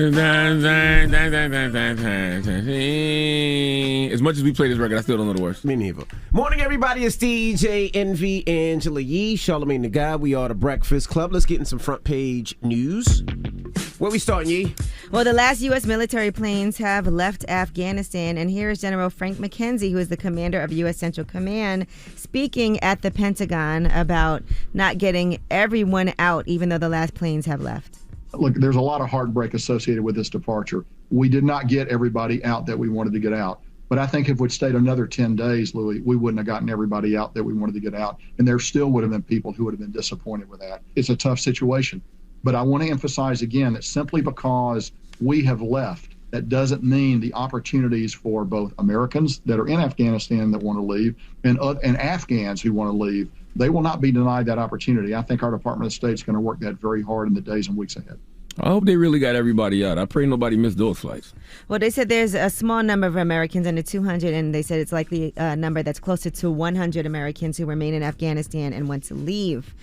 As much as we play this record, I still don't know the words. Me neither. Morning, everybody. It's DJ Envy, Angela Yee, Charlamagne the Guy. We are the Breakfast Club. Let's get in some front page news. Where we starting, Yee? Well, the last U.S. military planes have left Afghanistan, and here is General Frank McKenzie, who is the commander of U.S. Central Command, speaking at the Pentagon about not getting everyone out, even though the last planes have left. Look, there's a lot of heartbreak associated with this departure. We did not get everybody out that we wanted to get out. But I think if we'd stayed another 10 days, Louis, we wouldn't have gotten everybody out that we wanted to get out. And there still would have been people who would have been disappointed with that. It's a tough situation. But I want to emphasize again that simply because we have left, that doesn't mean the opportunities for both Americans that are in Afghanistan that want to leave and Afghans who want to leave, they will not be denied that opportunity. I think our Department of State is going to work that very hard in the days and weeks ahead. I hope they really got everybody out. I pray nobody missed those flights. Well, they said there's a small number of Americans under 200, and they said it's likely a number that's closer to 100 Americans who remain in Afghanistan and want to leave.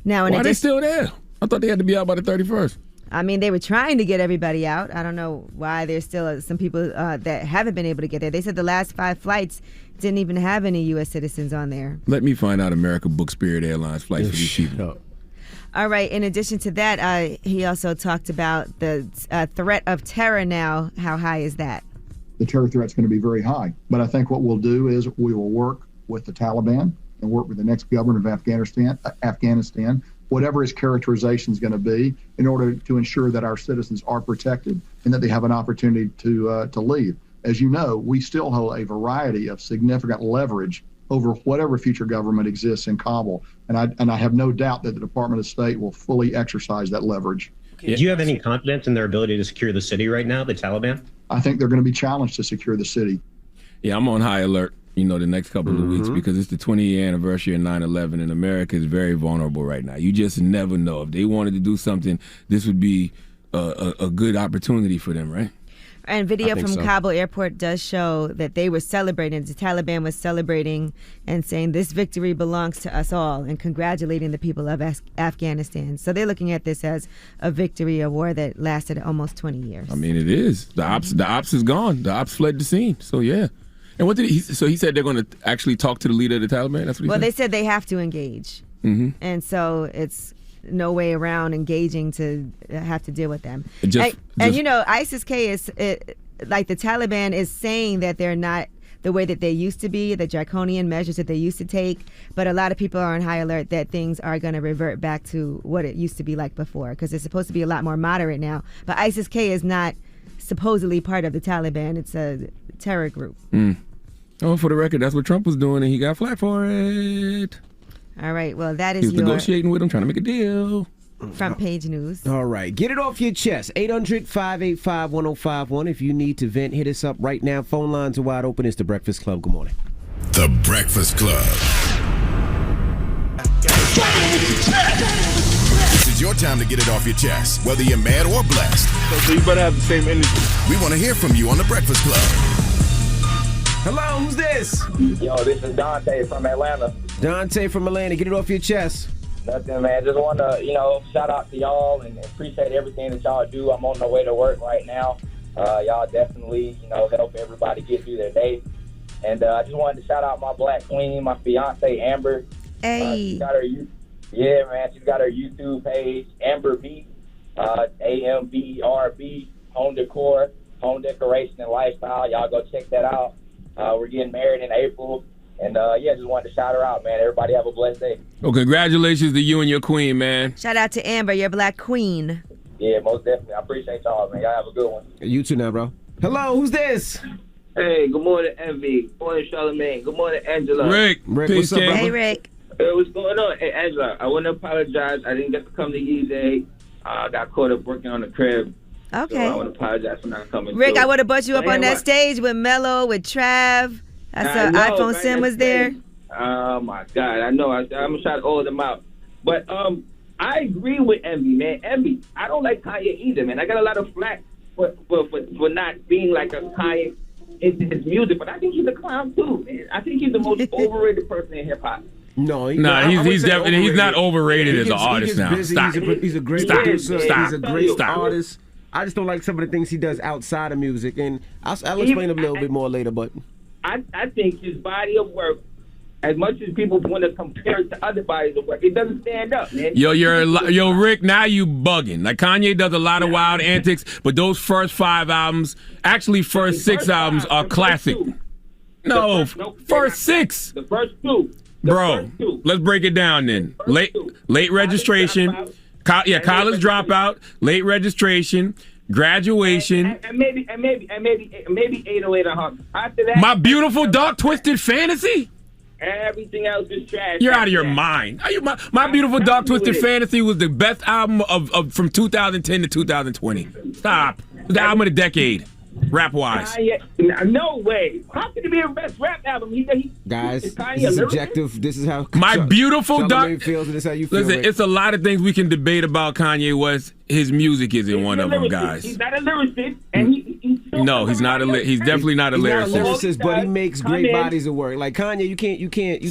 Now, Why are they still there? I thought they had to be out by the 31st. I mean, they were trying to get everybody out. I don't know why there's still some people that haven't been able to get there. They said the last 5 flights didn't even have any U.S. citizens on there. Let me find out America booked Spirit Airlines flights for these people. All right. In addition to that, he also talked about the threat of terror now. How high is that? The terror threat's going to be very high. But I think what we'll do is we will work with the Taliban and work with the next government of Afghanistan, whatever his characterization is going to be, in order to ensure that our citizens are protected and that they have an opportunity to leave. As you know, we still hold a variety of significant leverage over whatever future government exists in Kabul. And I have no doubt that the Department of State will fully exercise that leverage. Do you have any confidence in their ability to secure the city right now, the Taliban? I think they're going to be challenged to secure the city. Yeah, I'm on high alert, the next couple of weeks, because it's the 20-year anniversary of 9/11, and America is very vulnerable right now. You just never know. If they wanted to do something, this would be a good opportunity for them, right? And video from Kabul airport does show that they were celebrating. The Taliban was celebrating and saying this victory belongs to us all and congratulating the people of Afghanistan. So they're looking at this as a victory, a war that lasted almost 20 years. I mean, it is. The ops is gone. The ops fled the scene. So, yeah. And what did he said they're going to actually talk to the leader of the Taliban? That's what he said? Well, they said they have to engage. Mm-hmm. And so it's no way around engaging to have to deal with them. ISIS-K is, like the Taliban is saying that they're not the way that they used to be, the draconian measures that they used to take, but a lot of people are on high alert that things are going to revert back to what it used to be like before, because it's supposed to be a lot more moderate now. But ISIS-K is not supposedly part of the Taliban. It's a terror group. Oh, for the record, that's what Trump was doing, and he got flack for it. All right, well, that is he was negotiating with him, trying to make a deal. Front page news. All right, get it off your chest. 800-585-1051. If you need to vent, hit us up right now. Phone lines are wide open. It's The Breakfast Club. Good morning. The Breakfast Club. This is your time to get it off your chest, whether you're mad or blessed. So you better have the same energy. We want to hear from you on The Breakfast Club. Hello, who's this? Yo, this is Dante from Atlanta. Dante from Atlanta. Get it off your chest. Nothing, man. Just want to, shout out to y'all and appreciate everything that y'all do. I'm on the way to work right now. Y'all definitely, help everybody get through their day. And I just wanted to shout out my black queen, my fiance, Amber. Hey. She's got her YouTube page, Amber B, AMBRB, home decor, home decoration and lifestyle. Y'all go check that out. We're getting married in April. And, just wanted to shout her out, man. Everybody have a blessed day. Well, congratulations to you and your queen, man. Shout out to Amber, your black queen. Yeah, most definitely. I appreciate y'all, man. Y'all have a good one. You too now, bro. Hello, who's this? Hey, good morning, Envy. Good morning, Charlamagne. Good morning, Angela. Rick, what's up, Hey, Rick. Hey, what's going on? Hey, Angela, I want to apologize. I didn't get to come to Yee's Day. I got caught up working on the crib. Okay. So I want to apologize for not coming. Rick, I would have brought you up on that stage with Mello, with Trav. I saw iPhone Sim was there. Oh, my God. I know. I'm going to try to order them out. But I agree with Envy, man. Envy, I don't like Kanye either, man. I got a lot of flack for not being like a Kanye into his music, but I think he's a clown, too, man. I think he's the most overrated person in hip-hop. No, he's definitely he's not overrated as an artist now. Busy. Stop. He's a great producer. He's a great artist. I just don't like some of the things he does outside of music, and I'll explain a little bit more later. But I think his body of work, as much as people want to compare it to other bodies of work, it doesn't stand up, man. Yo, Rick, now you bugging. Like, Kanye does a lot of wild antics, but those first 5 albums, actually first 6 albums are classic. No, first 6. The first 2. Bro, let's break it down then. Late registration. College dropout, late registration, graduation. And maybe 808 and Hawk. After that, My Beautiful Dark Twisted Fantasy? everything else is trash. You're out of your mind. My Beautiful Dark Twisted Fantasy was the best album of from 2010 to 2020. Stop. It was the album of the decade, rap-wise. No way. How could it be a best rap album? Guys, this is subjective. This is how My Beautiful Dark feels, and this is how you feel. Listen, Rick. it's a lot of things we can debate about Kanye West. His music isn't one of them, guys. He's not a lyricist, and he's not a. He's definitely not a He's lyricist. not a lyricist, but he makes great bodies of work. Like Kanye, you can't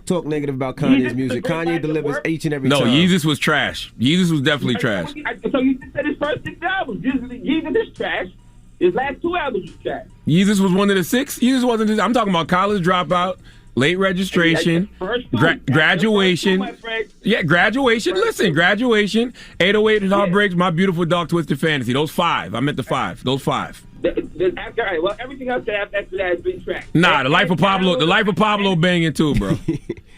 talk negative about Kanye's music. Kanye delivers each and every time. No, Yeezus was trash. Yeezus was definitely trash. So you just said his first 6 albums. Jesus is trash. His last 2 albums is trash. Yeezus was one of the 6. Yeezus wasn't. I'm talking about College Dropout, Late Registration, Graduation. Graduation. Listen, Graduation, 808 and Heartbreaks, My Beautiful Dark Twisted Fantasy. Those 5. I meant the 5. Those 5. Well, everything else after that has been trash. Nah, the Life of Pablo banging too, bro.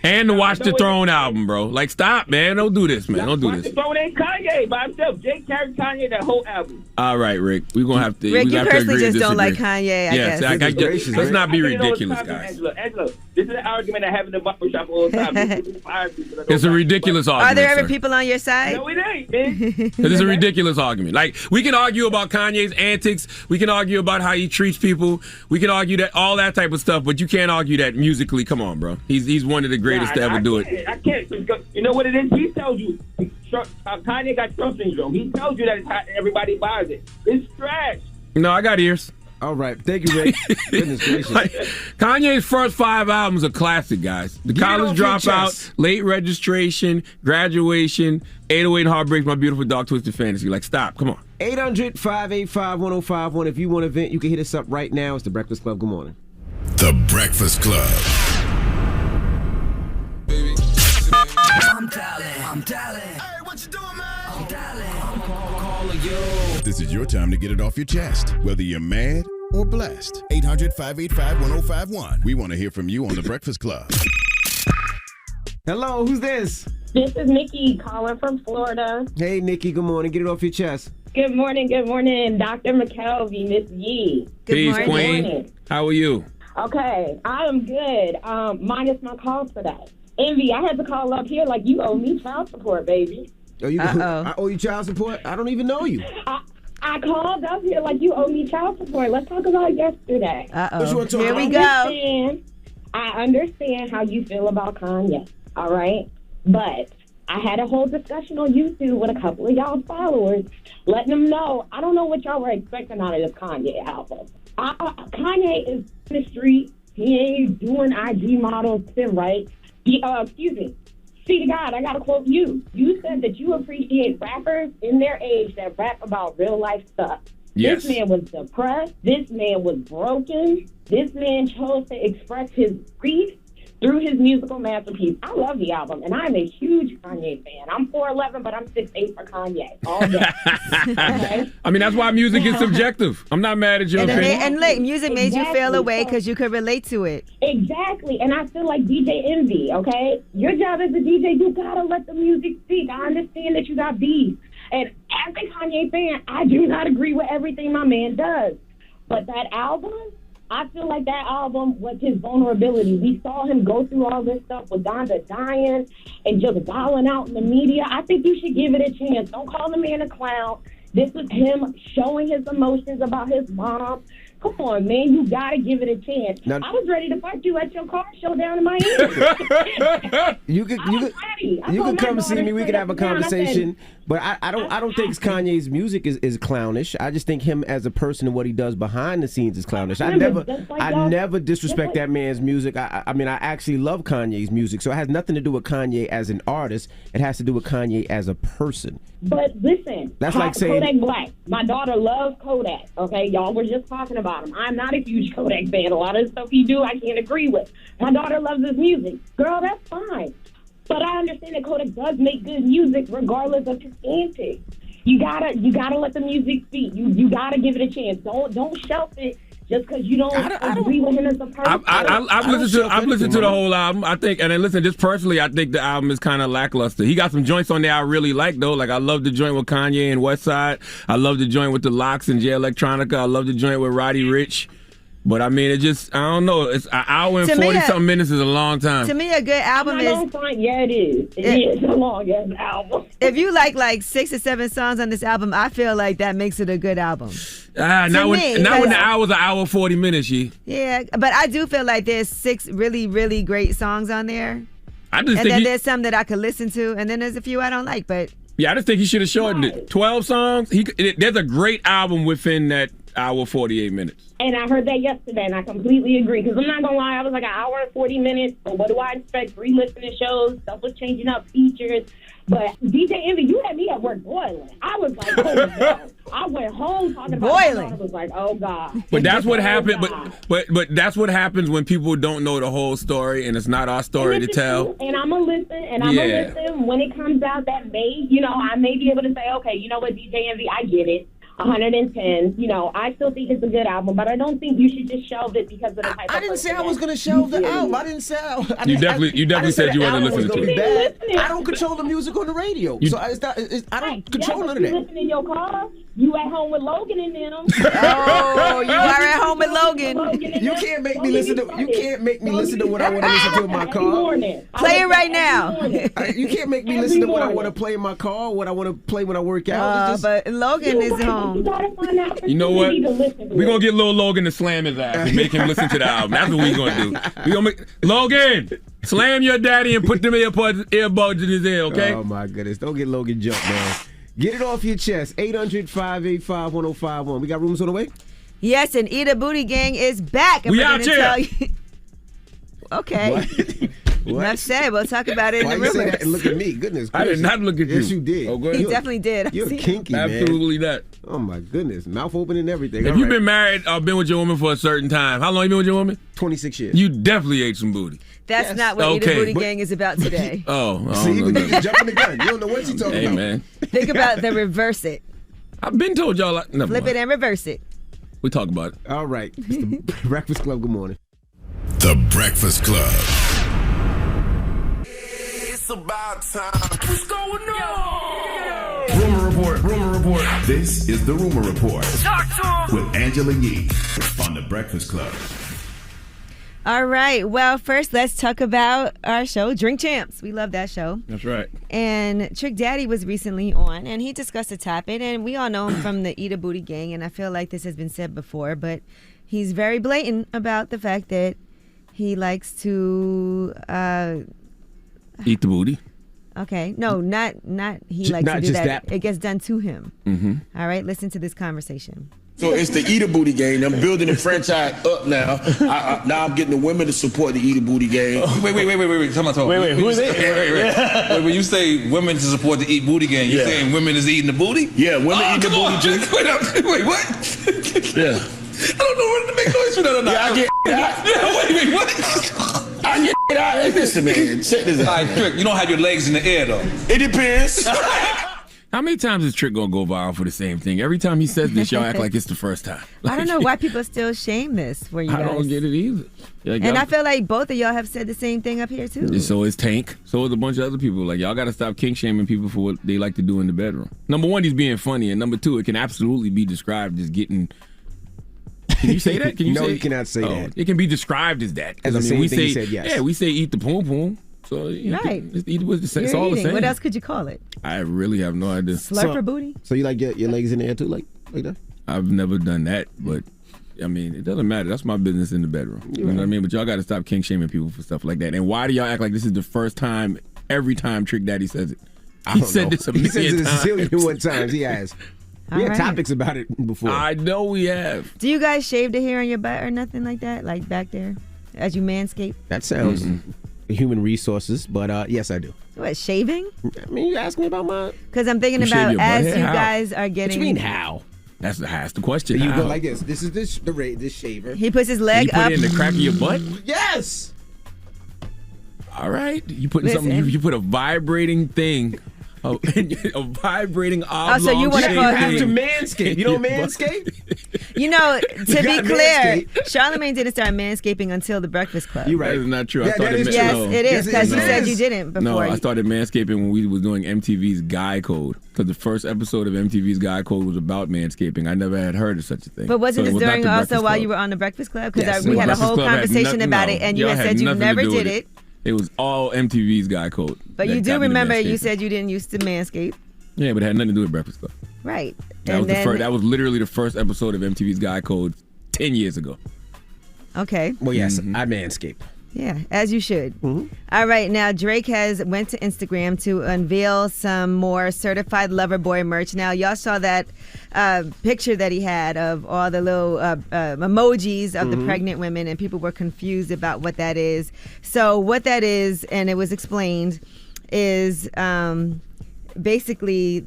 And the Watch the Throne album, bro. Like, stop, man. Don't do this, man. Don't do Watch this. the Throne ain't Kanye by himself. Jake carried Kanye that whole album. All right, Rick. We're going to have to Rick, you personally just disagree. don't like Kanye, I guess. Let's not be ridiculous, guys. Angela, this is an argument I have in the barbershop all the time. It's a ridiculous argument. Are there ever sir. people on your side? No, it ain't, man. It's a ridiculous argument. Like, we can argue about Kanye's antics. We can argue about how he treats people. We can argue that all that type of stuff, but you can't argue that musically. Come on, bro. He's one of the greatest to ever do it. I can't. You know what it is? He tells you Kanye got Trump syndrome. He tells you that it's hot, everybody buys it. It's trash. No, I got ears. All right. Thank you, Rick. Goodness gracious. Kanye's first 5 albums are classic, guys. The College Dropout, Late Registration, Graduation, 808 Heartbreaks, My Beautiful Dark Twisted Fantasy. Like, stop. Come on. 800-585-1051. If you want to vent, you can hit us up right now. It's The Breakfast Club. Good morning. The Breakfast Club. I'm dialing. Hey, what you doing, man? I'm dialing. I'm calling you. This is your time to get it off your chest, whether you're mad or blessed. 800-585-1051. We want to hear from you on The Breakfast Club. Hello, who's this? This is Nikki calling from Florida. Hey, Nikki, good morning. Get it off your chest. Good morning, Dr. McKelvey, Miss Yee. Peace, Queen. How are you? Okay, I am good. Minus my call today. Envy, I had to call up here like you owe me child support, baby. I owe you child support? I don't even know you. I called up here like you owe me child support. Let's talk about yesterday. Here we go. I understand how you feel about Kanye, all right? But I had a whole discussion on YouTube with a couple of y'all followers, letting them know I don't know what y'all were expecting out of this Kanye album. Kanye is in the street. He ain't doing IG models, right? Excuse me. See to God, I gotta quote you. You said that you appreciate rappers in their age that rap about real life stuff. Yes. This man was depressed. This man was broken. This man chose to express his grief through his musical masterpiece. I love the album, and I'm a huge Kanye fan. I'm 4'11", but I'm 6'8" for Kanye all day. Okay? I mean, that's why music is subjective. I'm not mad at your opinion. And look, music made you feel away because you could relate to it. Exactly, and I feel like DJ Envy, okay? Your job as a DJ, you gotta let the music speak. I understand that you got beef. And as a Kanye fan, I do not agree with everything my man does. But that album, I feel like that album was his vulnerability. We saw him go through all this stuff with Donda dying and just wilding out in the media. I think you should give it a chance. Don't call the man a clown. This was him showing his emotions about his mom. Come on, man. You got to give it a chance. Now, I was ready to fight you at your car show down in Miami. You could come see me. We could have a conversation. But I don't think Kanye's music is clownish. I just think him as a person and what he does behind the scenes is clownish. I never disrespect that man's music. I mean, I actually love Kanye's music. So it has nothing to do with Kanye as an artist. It has to do with Kanye as a person. But listen, that's like saying Kodak Black. My daughter loves Kodak. Okay, y'all were just talking about him. I'm not a huge Kodak fan. A lot of the stuff he do, I can't agree with. My daughter loves his music. Girl, that's fine. But I understand that Kodak does make good music regardless of his antics. You gotta let the music speak. You gotta give it a chance. Don't shelf it just because you don't agree with him as a person. I've listened to the whole album. I think, and then listen, just personally, I think the album is kind of lackluster. He got some joints on there I really like though. Like I love the joint with Kanye and Westside. I love the joint with the Lox and Jay Electronica. I love the joint with Roddy Ricch. But I mean, I don't know. It's an hour and 40-something minutes is a long time. To me, a good album is. Yeah, it is. It is a long ass album. If you like 6 or 7 songs on this album, I feel like that makes it a good album. Not when the hour's an hour 40 minutes, Yeah, but I do feel like there's 6 really, really great songs on there. And then there's some that I could listen to, and then there's a few I don't like. But yeah, I just think he should have shortened it. 12 songs. There's a great album within that hour 48 minutes. And I heard that yesterday, and I completely agree. Because I'm not going to lie, I was like an hour and 40 minutes. But what do I expect? 3 listening shows, stuff was changing up, features. But DJ Envy, you had me at work boiling. I was like, oh, no. I went home talking about boiling. I was like, oh, God. But that's what happened. But that's what happens when people don't know the whole story, and it's not our story to tell. True. And I'm going to listen, and I'm going to listen. When it comes out, I may be able to say, okay, you know what, DJ Envy, I get it. 110. I still think it's a good album, but I don't think you should just shelve it because of the type of. I didn't say I was going to shelve the album. I didn't say. You definitely said you wasn't listening to it. I don't control the music on the radio, so I don't control none of that. You listen in your car. You at home with Logan and them. Oh, you are at home with Logan. You can't make me listen to. You can't make me listen to what I want to listen to in my car. Play it right now. You can't make me listen to what I want to play in my car. What I want to play when I work out. But Logan is home. You know what? We're gonna get little Logan to slam his ass and make him listen to the album. That's what we're gonna do. We're gonna make Logan slam your daddy and put them earbuds in his ear, okay? Oh my goodness! Don't get Logan jumped, man. Get it off your chest. 800-585-1051. We got rooms on the way? Yes, and Eat a Booty Gang is back. And we we're out here. Tell you. Okay. What? Enough said. We'll talk about it in the rumors. Why you say that and look at me? Goodness gracious. I did not look at you. Yes, you did. Oh, go ahead. He definitely did. You're kinky, man. Absolutely not. Oh, my goodness. Mouth open and everything. If you've been married or been with your woman for a certain time, how long you been with your woman? 26 years. You definitely ate some booty. That's not what Eat a Booty Gang is about today. See, you jumping the gun. You don't know what you're talking about. Hey, man. Think about the reverse it. I've been told y'all. Flip it and reverse it. We talk about it. All right. It's the Breakfast Club. Good morning. The Breakfast Club. It's about time. What's going on? Rumor report. This is the Rumor Report Talk to him. with Angela Yee on the Breakfast Club. All right. Well, first, let's talk about our show, Drink Champs. We love that show. That's right. And Trick Daddy was recently on, and he discussed the topic. And we all know him from the Eat a Booty Gang, and I feel like this has been said before, but he's very blatant about the fact that he likes to eat the booty. Okay. No, not he likes to do that. It gets done to him. Mm-hmm. All right. Listen to this conversation. So it's the Eat a Booty Gang. I'm building the franchise up now. Now I'm getting the women to support the Eat a Booty Gang. Wait. Come on. Wait. Who is it? Wait. When you say women to support the Eat Booty Gang, you're saying women is eating the booty? Yeah, women eat the booty too. Wait, what? Yeah. I don't know whether to make noise for that or not. Yeah, I get Wait, what? I get it out. Listen, man. Check this out. All right, Trick, you don't have your legs in the air, though. It depends. How many times is Trick gonna go viral for the same thing? Every time he says this, y'all act like it's the first time. I don't know why people still shame this for you guys. I don't get it either. And I feel like both of y'all have said the same thing up here too. So is Tank. So is a bunch of other people. Like, y'all got to stop kink shaming people for what they like to do in the bedroom. Number one, he's being funny, and number two, it can absolutely be described as getting. Can you say that? Can you no, say you cannot say that. It can be described as that. As we say, said yes. Yeah, we say eat the poom poom. So right. It's all the same. What else could you call it? I really have no idea. Slurper booty? So you like your legs in the air too, like that? I've never done that, but I mean, it doesn't matter. That's my business in the bedroom. You know what I mean? But y'all got to stop kink shaming people for stuff like that. And why do y'all act like this is the first time, every time Trick Daddy says it? I don't said know. this a He said million this a times. zillion times. He has. We had topics about it before. I know we have. Do you guys shave the hair on your butt or nothing like that? Like back there? As you manscape? That sounds human resources, but yes, I do. What, shaving? I mean, you ask me about my... Because I'm thinking You shave about your butt as hair? you How? guys are getting... What you mean, how? That's the question. You How? go like this. This is this shaver. He puts his And leg you put up. it in the crack of your butt? Yes! All right. You putting Listen. something, you put a vibrating thing, a vibrating oblong so you wanna shaped call- You have to thing. manscape. You don't manscape? You know, to be gotta clear, manscape. Charlamagne didn't start manscaping until the Breakfast Club. You're right. That is not true. Yeah, I started that is man- Yes, no. it is, because you Yes, it said is. you didn't before. No, I started manscaping when we was doing MTV's Guy Code. Because the first episode of MTV's Guy Code was about manscaping. I never had heard of such a thing. But wasn't So it this was not during the also Breakfast while Club. you were on the Breakfast Club? Because Yes, we the had a Breakfast whole Club had conversation nothing- about no. it, and you Y'all had said you nothing to never do with did it. It was all MTV's Guy Code. But that you got do me to remember you manscaping. said you didn't used to manscape. Yeah, but it had nothing to do with Breakfast Club. Right. That was the first. That was literally the first episode of MTV's Guy Code 10 years ago. Okay. Well, yes, Mm-hmm. I manscape. Yeah, as you should. All right, now Drake went to Instagram to unveil some more certified lover boy merch. Now, y'all saw that picture that he had of all the little emojis of the pregnant women, and people were confused about what that is. So what that is, and it was explained, is basically...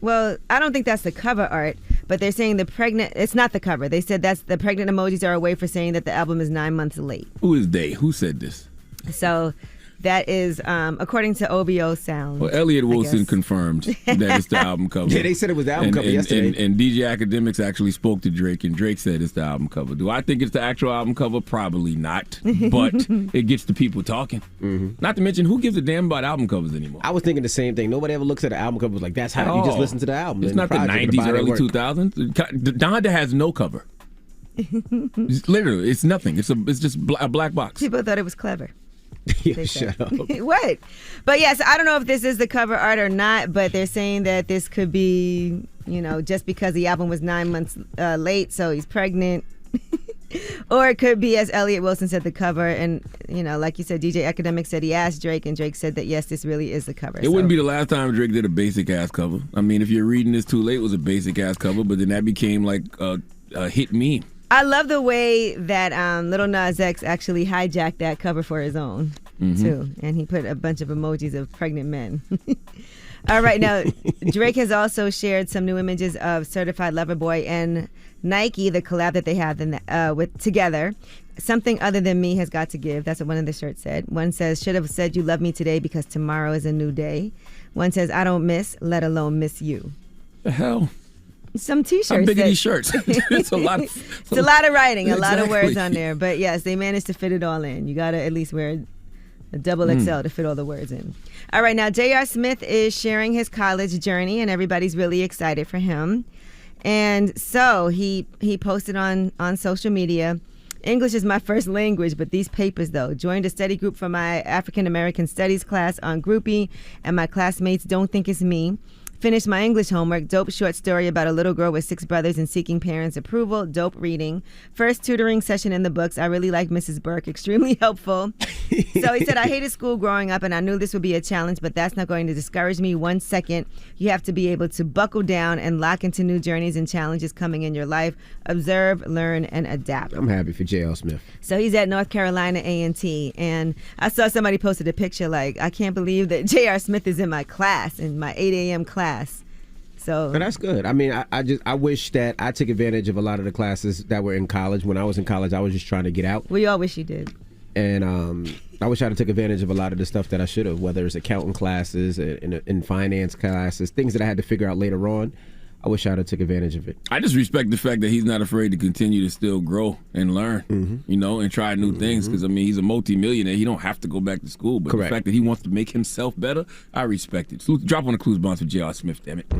Well, I don't think that's the cover art, but they're saying it's not the cover. They said that's the pregnant emojis are a way for saying that the album is 9 months late. Who is they? Who said this? So that is according to OBO Sound. Well, Elliot I Wilson guess. confirmed that it's the album cover. Yeah, they said it was the album cover yesterday. And DJ Academics actually spoke to Drake, and Drake said it's the album cover. Do I think it's the actual album cover? Probably not, but it gets the people talking. Not to mention, who gives a damn about album covers anymore? I was thinking the same thing. Nobody ever looks at an album cover was like, that's At how you just all. listen to the album. It's and not the project, 90s, body early work. 2000s. Donda has no cover. It's literally, it's nothing. It's just a black box. People thought it was clever. Yeah, shut up. What? But yes, I don't know if this is the cover art or not, but they're saying that this could be, just because the album was 9 months late, so he's pregnant. Or it could be, as Elliot Wilson said, the cover. And, like you said, DJ Academic said he asked Drake, and Drake said that, yes, this really is the cover. It wouldn't be the last time Drake did a basic-ass cover. I mean, if you're reading this too late, it was a basic-ass cover, but then that became like a hit meme. I love the way that Lil Nas X actually hijacked that cover for his own, too. And he put a bunch of emojis of pregnant men. All right, now, Drake has also shared some new images of Certified Lover Boy and Nike, the collab that they have together. Something other than me has got to give. That's what one of the shirts said. One says, should have said you love me today because tomorrow is a new day. One says, I don't miss, let alone miss you. The hell? Some T-shirts. How big are that- these shirts? It's a lot. It's a lot of writing, a lot of Exactly. words on there. But yes, they managed to fit it all in. You got to at least wear a double XL to fit all the words in. All right, now J.R. Smith is sharing his college journey, and everybody's really excited for him. And so he posted on social media, English is my first language, but these papers, though. Joined a study group for my African American Studies class on Groupie, and my classmates don't think it's me. Finished my English homework. Dope short story about a little girl with 6 brothers and seeking parents' approval. Dope reading. First tutoring session in the books. I really like Mrs. Burke. Extremely helpful. So he said, I hated school growing up, and I knew this would be a challenge, but that's not going to discourage me 1 second. You have to be able to buckle down and lock into new journeys and challenges coming in your life. Observe, learn, and adapt. I'm happy for J.L. Smith. So he's at North Carolina A&T, and I saw somebody posted a picture like, I can't believe that J.R. Smith is in my class, in my 8 a.m. class. So But that's good. I mean, I wish that I took advantage of a lot of the classes that were in college. When I was in college, I was just trying to get out. We all wish you did. And I wish I'd have took advantage of a lot of the stuff that I should have, whether it's accounting classes and finance classes, things that I had to figure out later on. I wish I'd have took advantage of it. I just respect the fact that he's not afraid to continue to still grow and learn, and try new things. Because, I mean, he's a multimillionaire. He don't have to go back to school. But Correct. the fact that he wants to make himself better, I respect it. So drop on the clues bonds for J.R. Smith, damn it.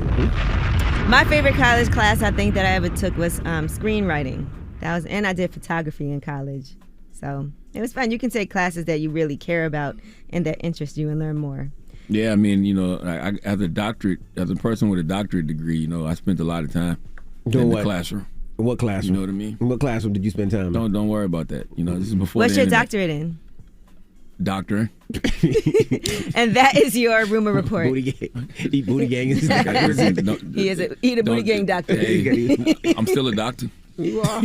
My favorite college class I think that I ever took was screenwriting. And I did photography in college. So it was fun. You can take classes that you really care about and that interest you and learn more. Yeah, I mean, I, as a person with a doctorate degree, I spent a lot of time Doing in what? the classroom. What classroom? You know what I mean? What classroom did you spend time in? Don't worry about that. This is before What's the your internet. doctorate in? Doctor. And that is your rumor report. Booty gang is He is a booty gang doctor. Hey, I'm still a doctor. You are.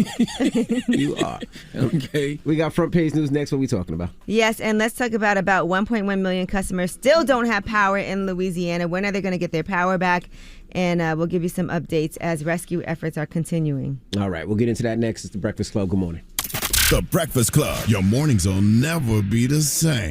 You are. Okay. We got front page news next. What are we talking about? Yes, and let's talk about 1.1 million customers still don't have power in Louisiana. When are they going to get their power back? And we'll give you some updates as rescue efforts are continuing. All right, we'll get into that next. It's The Breakfast Club. Good morning. The Breakfast Club. Your mornings will never be the same.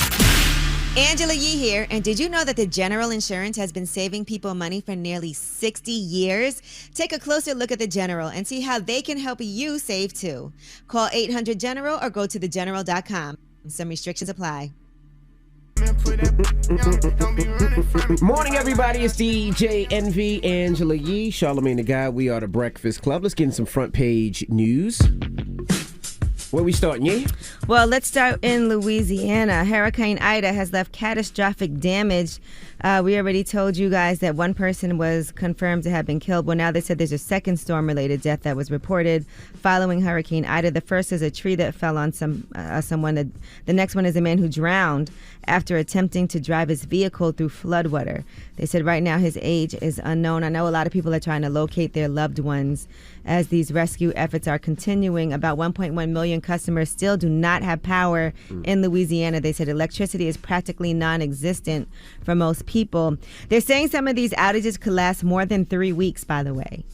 Angela Yee here, and did you know that the General Insurance has been saving people money for nearly 60 years? Take a closer look at the General and see how they can help you save too. Call 800-GENERAL or go to thegeneral.com. Some restrictions apply. Morning, everybody. It's DJ Envy, Angela Yee, Charlamagne the Guy. We are The Breakfast Club. Let's get in some front page news. Where we starting, yeah? Well, let's start in Louisiana. Hurricane Ida has left catastrophic damage. We already told you guys that one person was confirmed to have been killed. Well, now they said there's a second storm-related death that was reported following Hurricane Ida. The first is a tree that fell on someone. The next one is a man who drowned after attempting to drive his vehicle through floodwater. They said right now his age is unknown. I know a lot of people are trying to locate their loved ones as these rescue efforts are continuing. About 1.1 million customers still do not have power in Louisiana. They said electricity is practically non-existent for most people. They're saying some of these outages could last more than 3 weeks, by the way.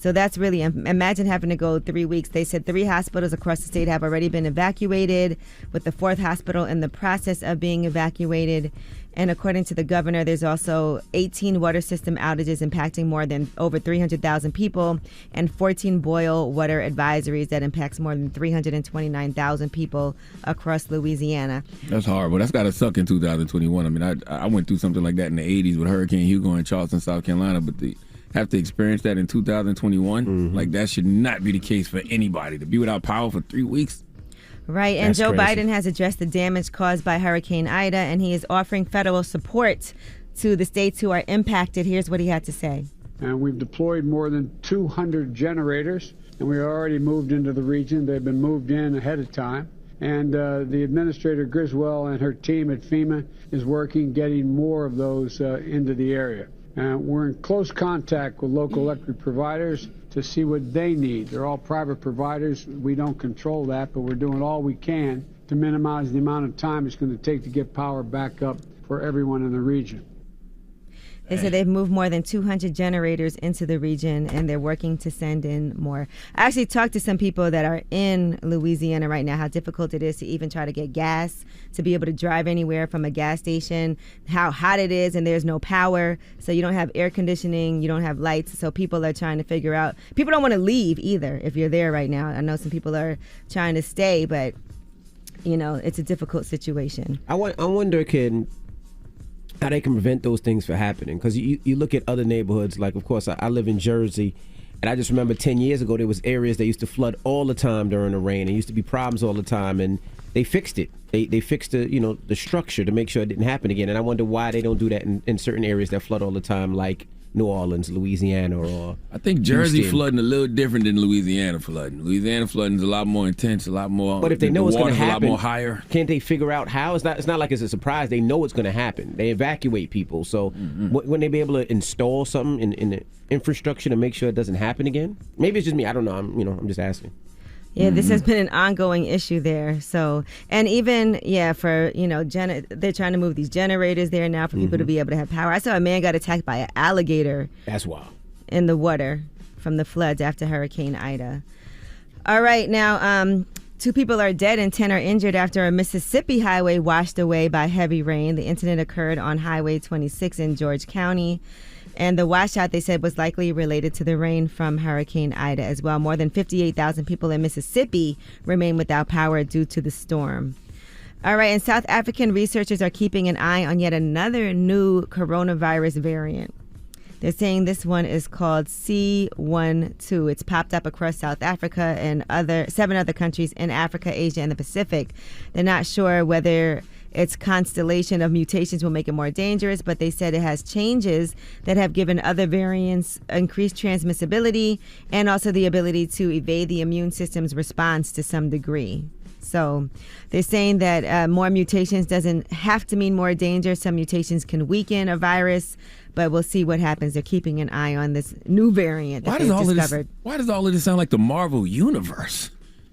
So that's really, imagine having to go 3 weeks. They said 3 hospitals across the state have already been evacuated, with the 4th hospital in the process of being evacuated. And according to the governor, there's also 18 water system outages impacting over 300,000 people, and 14 boil water advisories that impacts more than 329,000 people across Louisiana. That's horrible. That's got to suck in 2021. I mean, I went through something like that in the 80s with Hurricane Hugo in Charleston, South Carolina, but have to experience that in 2021, like that should not be the case for anybody. To be without power for 3 weeks. Right, and Joe Biden has addressed the damage caused by Hurricane Ida, and he is offering federal support to the states who are impacted. Here's what he had to say. And we've deployed more than 200 generators, and we already moved into the region. They've been moved in ahead of time. And the Administrator Griswold and her team at FEMA is working, getting more of those into the area. We're in close contact with local electric providers to see what they need. They're all private providers. We don't control that, but we're doing all we can to minimize the amount of time it's going to take to get power back up for everyone in the region. They said they've moved more than 200 generators into the region, and they're working to send in more. I actually talked to some people that are in Louisiana right now, how difficult it is to even try to get gas, to be able to drive anywhere from a gas station, how hot it is, and there's no power. So you don't have air conditioning, you don't have lights. So people are trying to figure out. People don't want to leave either if you're there right now. I know some people are trying to stay, but, it's a difficult situation. I wonder, how they can prevent those things from happening. Because you look at other neighborhoods, like, of course, I live in Jersey, and I just remember 10 years ago, there was areas that used to flood all the time during the rain. There used to be problems all the time, and they fixed it. They fixed the structure to make sure it didn't happen again. And I wonder why they don't do that in certain areas that flood all the time, like New Orleans, Louisiana, or I think Jersey Houston. flooding a little different than Louisiana flooding. Louisiana flooding is a lot more intense, a lot more. But if they know it's going to happen, a lot more higher. Can't they figure out how? It's not like it's a surprise. They know it's going to happen. They evacuate people. So wouldn't they be able to install something in the infrastructure to make sure it doesn't happen again? Maybe it's just me. I don't know. I'm just asking. Yeah, this has been an ongoing issue there. So, and even, for, they're trying to move these generators there now for people to be able to have power. I saw a man got attacked by an alligator. That's wild. In the water from the floods after Hurricane Ida. All right, now, 2 people are dead and 10 are injured after a Mississippi highway washed away by heavy rain. The incident occurred on Highway 26 in George County. And the washout, they said, was likely related to the rain from Hurricane Ida as well. More than 58,000 people in Mississippi remain without power due to the storm. All right, and South African researchers are keeping an eye on yet another new coronavirus variant. They're saying this one is called C12. It's popped up across South Africa and 7 other countries in Africa, Asia, and the Pacific. They're not sure whether its constellation of mutations will make it more dangerous, but they said it has changes that have given other variants increased transmissibility and also the ability to evade the immune system's response to some degree. So they're saying that more mutations doesn't have to mean more danger. Some mutations can weaken a virus, but we'll see what happens. They're keeping an eye on this new variant that they've discovered. Why does all of this sound like the Marvel Universe?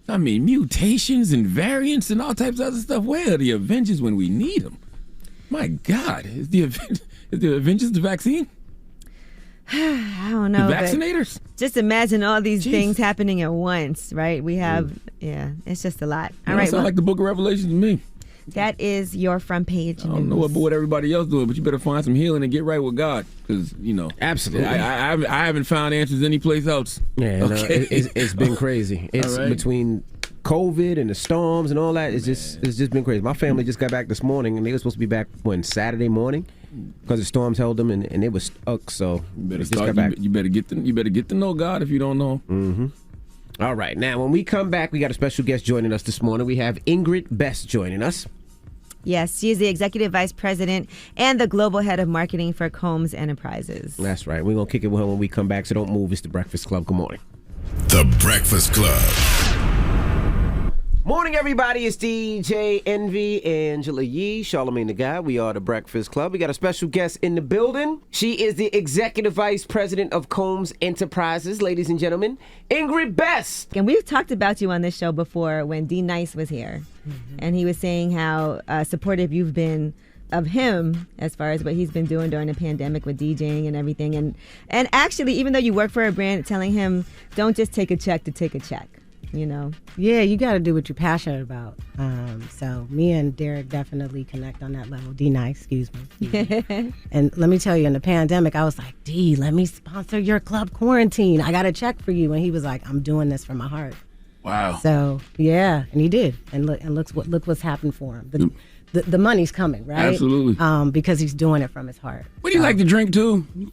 I mean, mutations and variants and all types of other stuff. Where are the Avengers when we need them? My God, is the Avengers the vaccine? I don't know. The vaccinators? Just imagine all these things happening at once, right? We have, it's just a lot. All right. Sound like the Book of Revelation to me. That is your front page. I don't know what everybody else doing, but you better find some healing and get right with God, because absolutely. I haven't found answers anyplace else. Yeah, okay. It's been crazy. It's between COVID and the storms and all that. It's just been crazy. My family just got back this morning, and they were supposed to be back Saturday morning, because the storms held them, and they were stuck. So you better get to know God if you don't know. Mm-hmm. All right, now when we come back, we got a special guest joining us this morning. We have Ingrid Best joining us. Yes, she is the Executive Vice President and the Global Head of Marketing for Combs Enterprises. That's right. We're going to kick it with her when we come back, so don't move. It's The Breakfast Club. Good morning. The Breakfast Club. Morning, everybody. It's DJ Envy, Angela Yee, Charlamagne the Guy. We are The Breakfast Club. We got a special guest in the building. She is the Executive Vice President of Combs Enterprises, ladies and gentlemen, Ingrid Best. And we've talked about you on this show before when D Nice was here. Mm-hmm. And he was saying how supportive you've been of him as far as what he's been doing during the pandemic with DJing and everything. And actually, even though you work for a brand, telling him, don't just take a check to take a check. Yeah, you got to do what you're passionate about. So me and Derek definitely connect on that level. D-Nice, excuse me. And let me tell you, in the pandemic, I was like, D, let me sponsor your club quarantine. I got a check for you. And he was like, I'm doing this from my heart. Wow. So yeah, and he did. And look what's happened for him. The money's coming, right? Absolutely. Because he's doing it from his heart. What do you like to drink too? You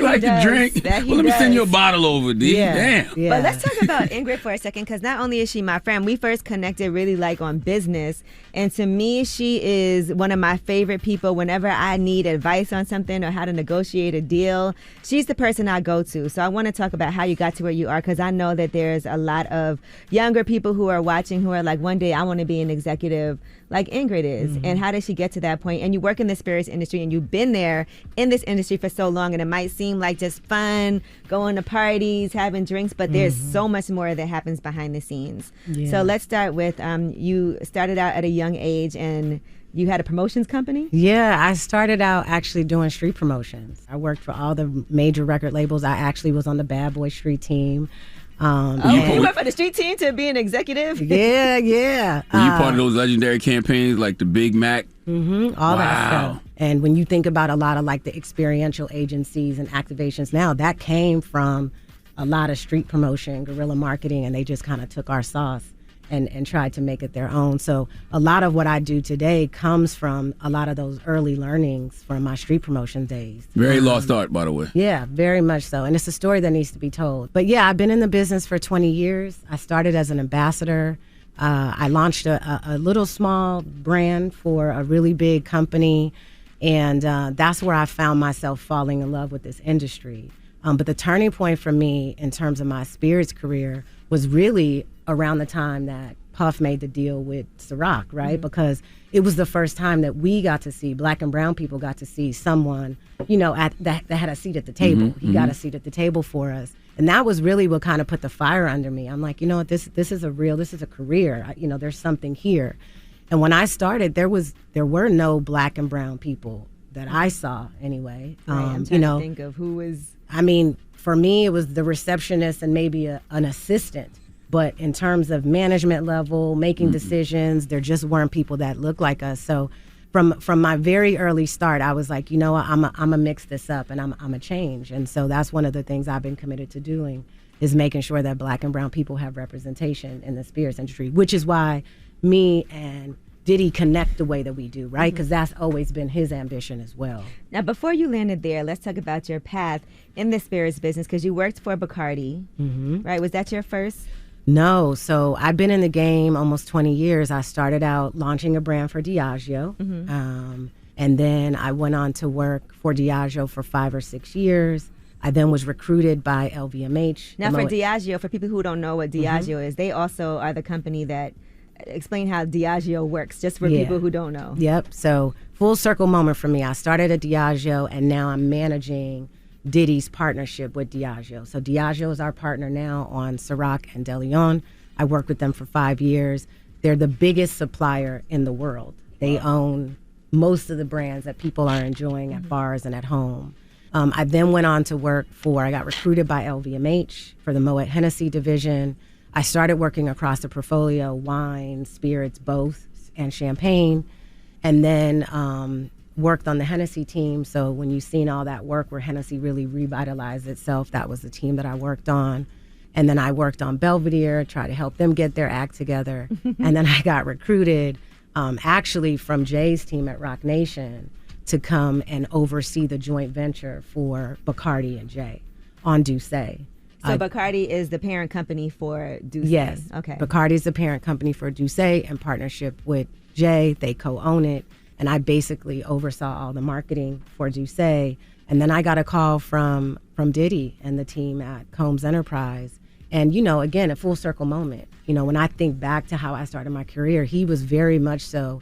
like to drink? Well, let me send you a bottle over, D. Yeah. Damn. Yeah. But let's talk about Ingrid for a second, because not only is she my friend, we first connected really like on business. And to me, she is one of my favorite people. Whenever I need advice on something or how to negotiate a deal, she's the person I go to. So I want to talk about how you got to where you are, because I know that there's a lot of younger people who are watching who are like, one day I want to be an executive like Ingrid is. Mm-hmm. And how did she get to that point? And you work in the spirits industry, and you've been there in this industry for so long, and it might seem like just fun, going to parties, having drinks, but there's so much more that happens behind the scenes. Yeah. So let's start with you started out at a young age, and you had a promotions company? Yeah, I started out actually doing street promotions. I worked for all the major record labels. I actually was on the Bad Boy Street team. You went from the street team to being executive? Yeah. Were you part of those legendary campaigns like the Big Mac? All that stuff. And when you think about a lot of like the experiential agencies and activations now, that came from a lot of street promotion, guerrilla marketing, and they just kind of took our sauce and tried to make it their own. So a lot of what I do today comes from a lot of those early learnings from my street promotion days. Very lost art, by the way. Yeah, very much so. And it's a story that needs to be told. But yeah, I've been in the business for 20 years. I started as an ambassador. I launched a little small brand for a really big company. And that's where I found myself falling in love with this industry. But the turning point for me in terms of my spirits career was really around the time that Puff made the deal with Ciroc, right? Mm-hmm. Because it was the first time that we got to see, Black and brown people got to see someone, that had a seat at the table. Mm-hmm. He got a seat at the table for us. And that was really what kind of put the fire under me. I'm like, this is a career. There's something here. And when I started, there were no Black and brown people that I saw anyway. Right, I'm trying to think of who was. I mean, for me, it was the receptionist and maybe an assistant. But in terms of management level, making decisions, there just weren't people that looked like us. So from my very early start, I was like, I'm a mix this up, and I'm a change. And so that's one of the things I've been committed to doing, is making sure that Black and brown people have representation in the spirits industry, which is why me and Diddy connect the way that we do, right? Because that's always been his ambition as well. Now, before you landed there, let's talk about your path in the spirits business, because you worked for Bacardi, right? Was that your first? No. So I've been in the game almost 20 years. I started out launching a brand for Diageo. And then I went on to work for Diageo for 5 or 6 years. I then was recruited by LVMH. Now, for Diageo, for people who don't know what Diageo is, they also are the company that explain how Diageo works, just for people who don't know. Yep. So full circle moment for me. I started at Diageo, and now I'm managing Diddy's partnership with Diageo. So Diageo is our partner now on Ciroc and DeLeon. I worked with them for 5 years. They're the biggest supplier in the world. They own most of the brands that people are enjoying at bars and at home. I then went on to work I got recruited by LVMH for the Moet Hennessy division. I started working across the portfolio, wine, spirits, both, and champagne, and then worked on the Hennessy team. So when you've seen all that work where Hennessy really revitalized itself, that was the team that I worked on. And then I worked on Belvedere, tried to help them get their act together. And then I got recruited actually from Jay's team at Roc Nation to come and oversee the joint venture for Bacardi and Jay on Douce. So Bacardi is the parent company for Douce? Yes. Okay. Bacardi is the parent company for Douce in partnership with Jay. They co-own it. And I basically oversaw all the marketing for Douce. And then I got a call from Diddy and the team at Combs Enterprise. And, again, a full circle moment. When I think back to how I started my career, he was very much so.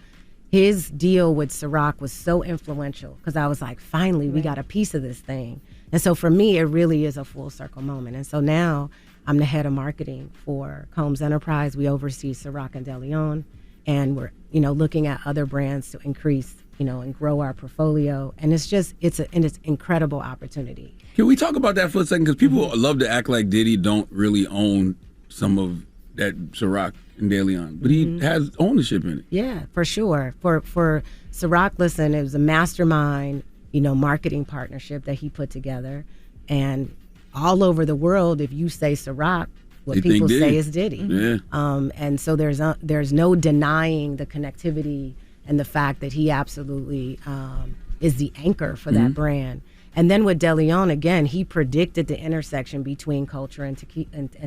His deal with Ciroc was so influential because I was like, finally, we got a piece of this thing. And so for me, it really is a full circle moment. And so now I'm the head of marketing for Combs Enterprise. We oversee Ciroc and DeLeon. And we're, looking at other brands to increase, and grow our portfolio. And it's an incredible opportunity. Can we talk about that for a second? Because people love to act like Diddy don't really own some of that Ciroc and DeLeon, but he has ownership in it. Yeah, for sure. For Ciroc, listen, it was a mastermind, marketing partnership that he put together. And all over the world, if you say Ciroc, what people say is Diddy. Yeah. And so there's no denying the connectivity and the fact that he absolutely is the anchor for that brand. And then with DeLeon, again, he predicted the intersection between culture and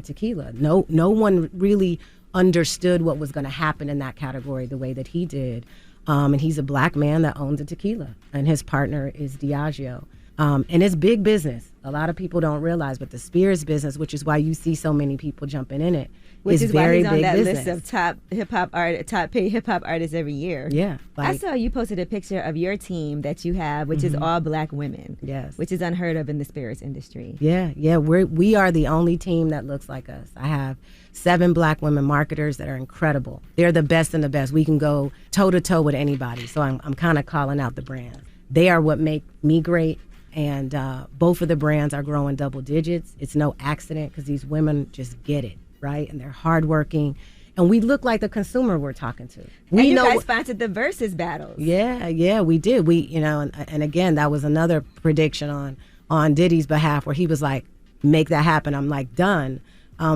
tequila. No one really understood what was going to happen in that category the way that he did. And he's a black man that owns a tequila, and his partner is Diageo. And it's big business. A lot of people don't realize, but the spirits business, which is why you see so many people jumping in it, which is very why he's on that business. list of top paid hip hop artists every year. Yeah, I saw you posted a picture of your team that you have, which is all black women. Yes, which is unheard of in the spirits industry. Yeah, we are the only team that looks like us. I have 7 black women marketers that are incredible. They're the best in the best. We can go toe to toe with anybody. So I'm kind of calling out the brands. They are what make me great. And both of the brands are growing double digits. It's no accident because these women just get it, right? And they're hardworking. And we look like the consumer we're talking to. And you guys sponsored the Versus battles. Yeah, we did. And again, that was another prediction on Diddy's behalf where he was like, make that happen. I'm like, done.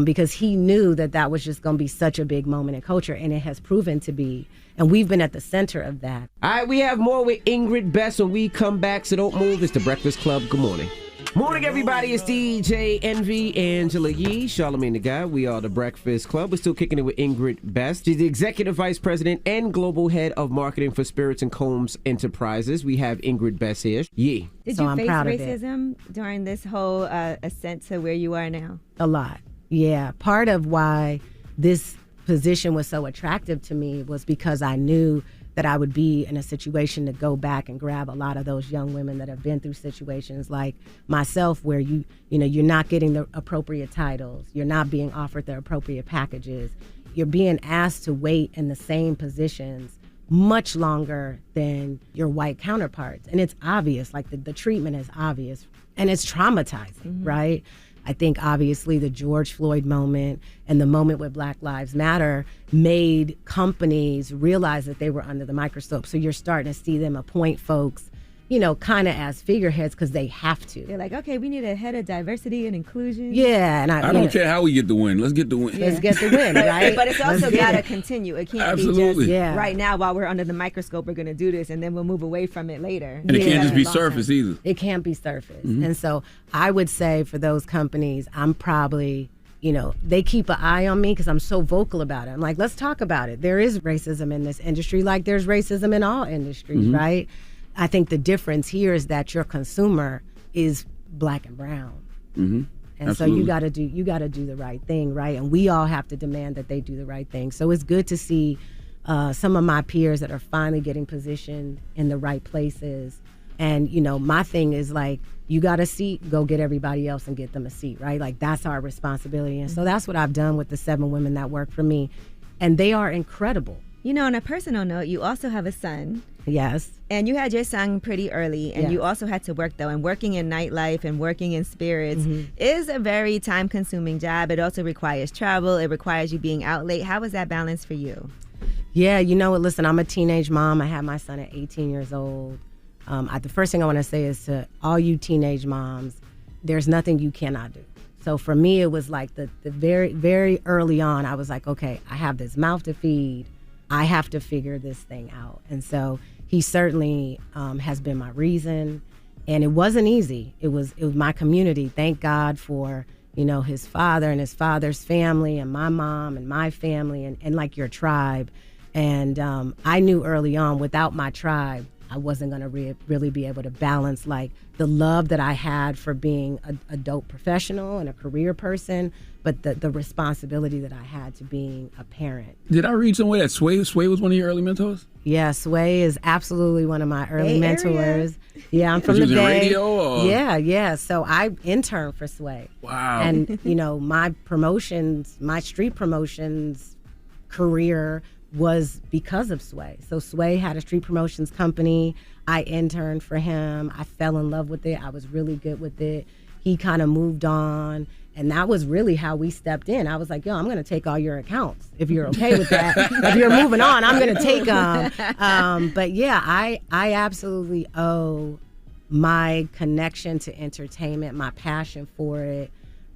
Because he knew that was just going to be such a big moment in culture, and it has proven to be. And we've been at the center of that. All right, we have more with Ingrid Best when we come back, so don't move. It's The Breakfast Club. Good morning. Morning, everybody. It's DJ Envy, Angela Yee, Charlamagne the Guy. We are The Breakfast Club. We're still kicking it with Ingrid Best. She's the Executive Vice President and Global Head of Marketing for Spirits and Combs Enterprises. We have Ingrid Best here. Yee. Did you face racism during this whole ascent to where you are now? A lot. Yeah. Part of why this position was so attractive to me was because I knew that I would be in a situation to go back and grab a lot of those young women that have been through situations like myself where you're not getting the appropriate titles, you're not being offered the appropriate packages, you're being asked to wait in the same positions much longer than your white counterparts. And it's obvious, like the treatment is obvious and it's traumatizing, right? I think obviously the George Floyd moment and the moment with Black Lives Matter made companies realize that they were under the microscope. So you're starting to see them appoint folks, kind of as figureheads because they have to. They're like, okay, we need a head of diversity and inclusion. Yeah. And I don't care how we get the win. Let's get the win. Let's get the win, right? But it's also got to continue. It can't be just right now while we're under the microscope, we're going to do this and then we'll move away from it later. And it can't just be surface either. It can't be surface. And so I would say for those companies, I'm probably, they keep an eye on me because I'm so vocal about it. I'm like, let's talk about it. There is racism in this industry like there's racism in all industries, right? I think the difference here is that your consumer is black and brown. Mm-hmm. And Absolutely. so you got to do the right thing, right? And we all have to demand that they do the right thing. So it's good to see some of my peers that are finally getting positioned in the right places. And, you know, my thing is like, you got a seat, go get everybody else and get them a seat, right? Like, that's our responsibility. And so that's what I've done with the 7 women that work for me. And they are incredible. You know, on a personal note, you also have a son. Yes. And you had your son pretty early, and Yes. you also had to work, though. And working in nightlife and working in spirits is a very time-consuming job. It also requires travel. It requires you being out late. How was that balance for you? Yeah, you know what? Listen, I'm a teenage mom. I had my son at 18 years old. The first thing I want to say is to all you teenage moms, there's nothing you cannot do. So for me, it was like the very, very early on, I was like, okay, I have this mouth to feed. I have to figure this thing out. And so he certainly has been my reason. And it wasn't easy. It was my community. Thank God for, you know, his father and his father's family and my mom and my family and like your tribe. And I knew early on, without my tribe, I wasn't going to really be able to balance like the love that I had for being a dope professional and a career person, but the responsibility that I had to being a parent. Did I read somewhere that Sway was one of your early mentors? Yeah, Sway is absolutely one of my early Bay mentors. Area? Yeah, I'm from Was the you in Bay. radio, or? Yeah. So I interned for Sway. Wow. And you know, my street promotions career was because of Sway. So Sway had a street promotions company. I interned for him. I fell in love with it. I was really good with it. He kind of moved on. And that was really how we stepped in. I was like, yo, I'm going to take all your accounts if you're okay with that. If you're moving on, I'm going to take them. But yeah, I absolutely owe my connection to entertainment, my passion for it,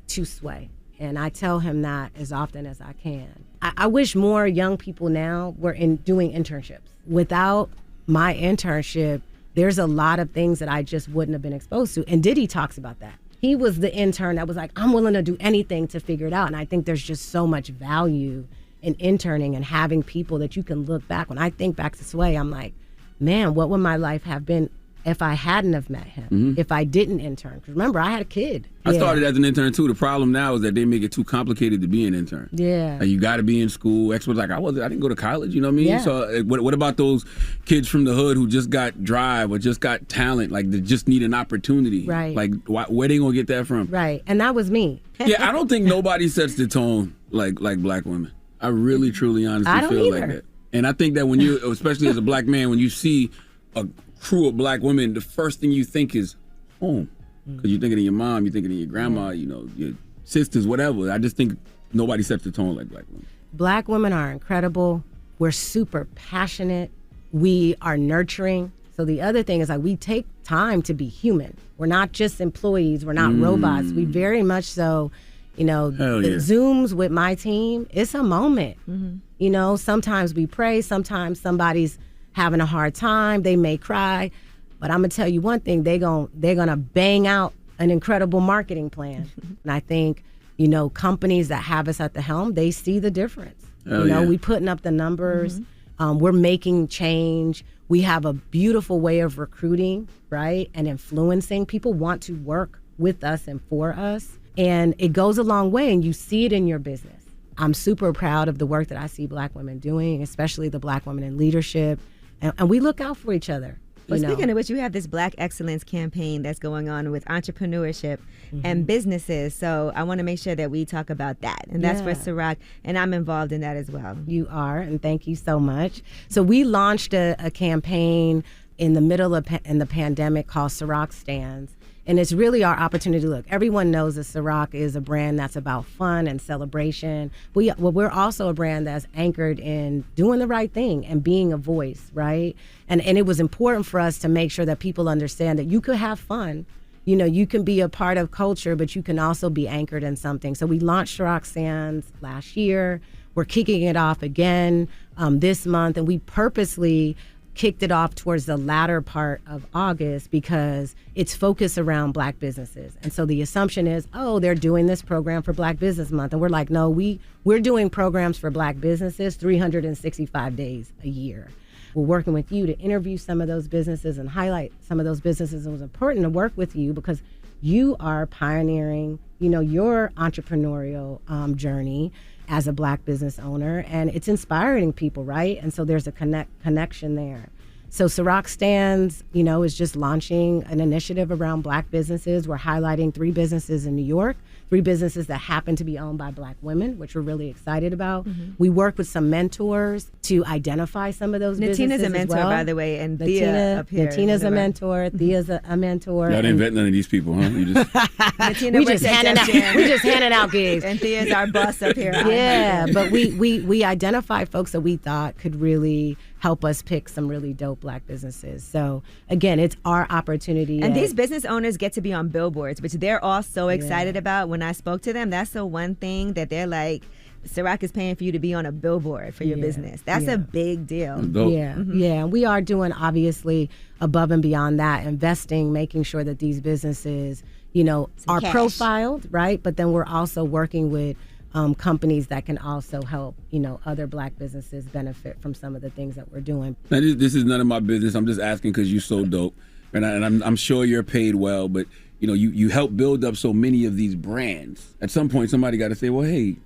to Sway. And I tell him that as often as I can. I wish more young people now were doing internships. Without my internship, there's a lot of things that I just wouldn't have been exposed to. And Diddy talks about that. He was the intern that was like, I'm willing to do anything to figure it out. And I think there's just so much value in interning and having people that you can look back. When I think back to Sway, I'm like, man, what would my life have been if I hadn't have met him, if I didn't intern? Because remember, I had a kid. I started as an intern too. The problem now is that they make it too complicated to be an intern. Yeah. Like, you got to be in school. Experts like I didn't go to college. You know what I mean? Yeah. So what about those kids from the hood who just got drive or just got talent? Like, they just need an opportunity. Right. Like, where they gonna get that from? Right. And that was me. Yeah, I don't think nobody sets the tone like black women. I really, truly, honestly I don't feel either. like that. And I think that when you, especially as a black man, when you see a crew of black women, the first thing you think is home. Because you're thinking of your mom, you're thinking of your grandma, you know, your sisters, whatever. I just think nobody sets the tone like black women. Black women are incredible. We're super passionate. We are nurturing. So the other thing is, like, we take time to be human. We're not just employees. We're not robots. We very much so, you know, the Zooms with my team, it's a moment. You know, sometimes we pray. Sometimes somebody's having a hard time. They may cry. But I'm going to tell you one thing, they're gonna bang out an incredible marketing plan. And I think, you know, companies that have us at the helm, they see the difference. We putting up the numbers. We're making change. We have a beautiful way of recruiting, right? And influencing. People want to work with us and for us. And it goes a long way, and you see it in your business. I'm super proud of the work that I see black women doing, especially the black women in leadership. And we look out for each other. Well, speaking of which, you have this Black Excellence campaign that's going on with entrepreneurship and businesses. So I want to make sure that we talk about that. And that's for Ciroc, and I'm involved in that as well. You are, and thank you so much. So we launched a campaign in the middle of in the pandemic called Ciroc Stands. And it's really our opportunity to look. Everyone knows that Ciroc is a brand that's about fun and celebration. We're also a brand that's anchored in doing the right thing and being a voice, right? And it was important for us to make sure that people understand that you could have fun. You know, you can be a part of culture, but you can also be anchored in something. So we launched Ciroc Stands last year. We're kicking it off again this month, and we purposely kicked it off towards the latter part of August because it's focused around black businesses. And so the assumption is, oh, they're doing this program for Black Business Month. And we're like, no, we're doing programs for black businesses 365 days a year. We're working with you to interview some of those businesses and highlight some of those businesses. It was important to work with you because you are pioneering, your entrepreneurial journey as a Black business owner, and it's inspiring people, right? And so there's a connection there. So Ciroc Stands, is just launching an initiative around Black businesses. We're highlighting 3 businesses in New York, 3 businesses that happen to be owned by Black women, which we're really excited about. Mm-hmm. We work with some mentors to identify some of those businesses Natina's a mentor, as well. By the way, and Thea up here. Natina's a mentor. Thea's a mentor. Y'all didn't vet none of these people, huh? You just Natina we just handing out gigs. And Thea's our boss up here. Yeah, but we identified folks that we thought could really help us pick some really dope Black businesses. So again, it's our opportunity. And these business owners get to be on billboards, which they're all so excited about. When I spoke to them, that's the one thing that they're like, Ciroc is paying for you to be on a billboard for your business. That's a big deal. Yeah, yeah. We are doing, obviously, above and beyond that, investing, making sure that these businesses, are profiled, right? But then we're also working with companies that can also help, other Black businesses benefit from some of the things that we're doing. Now, this is none of my business. I'm just asking because you're so dope, and I'm sure you're paid well. But you help build up so many of these brands. At some point, somebody got to say, "Well, hey,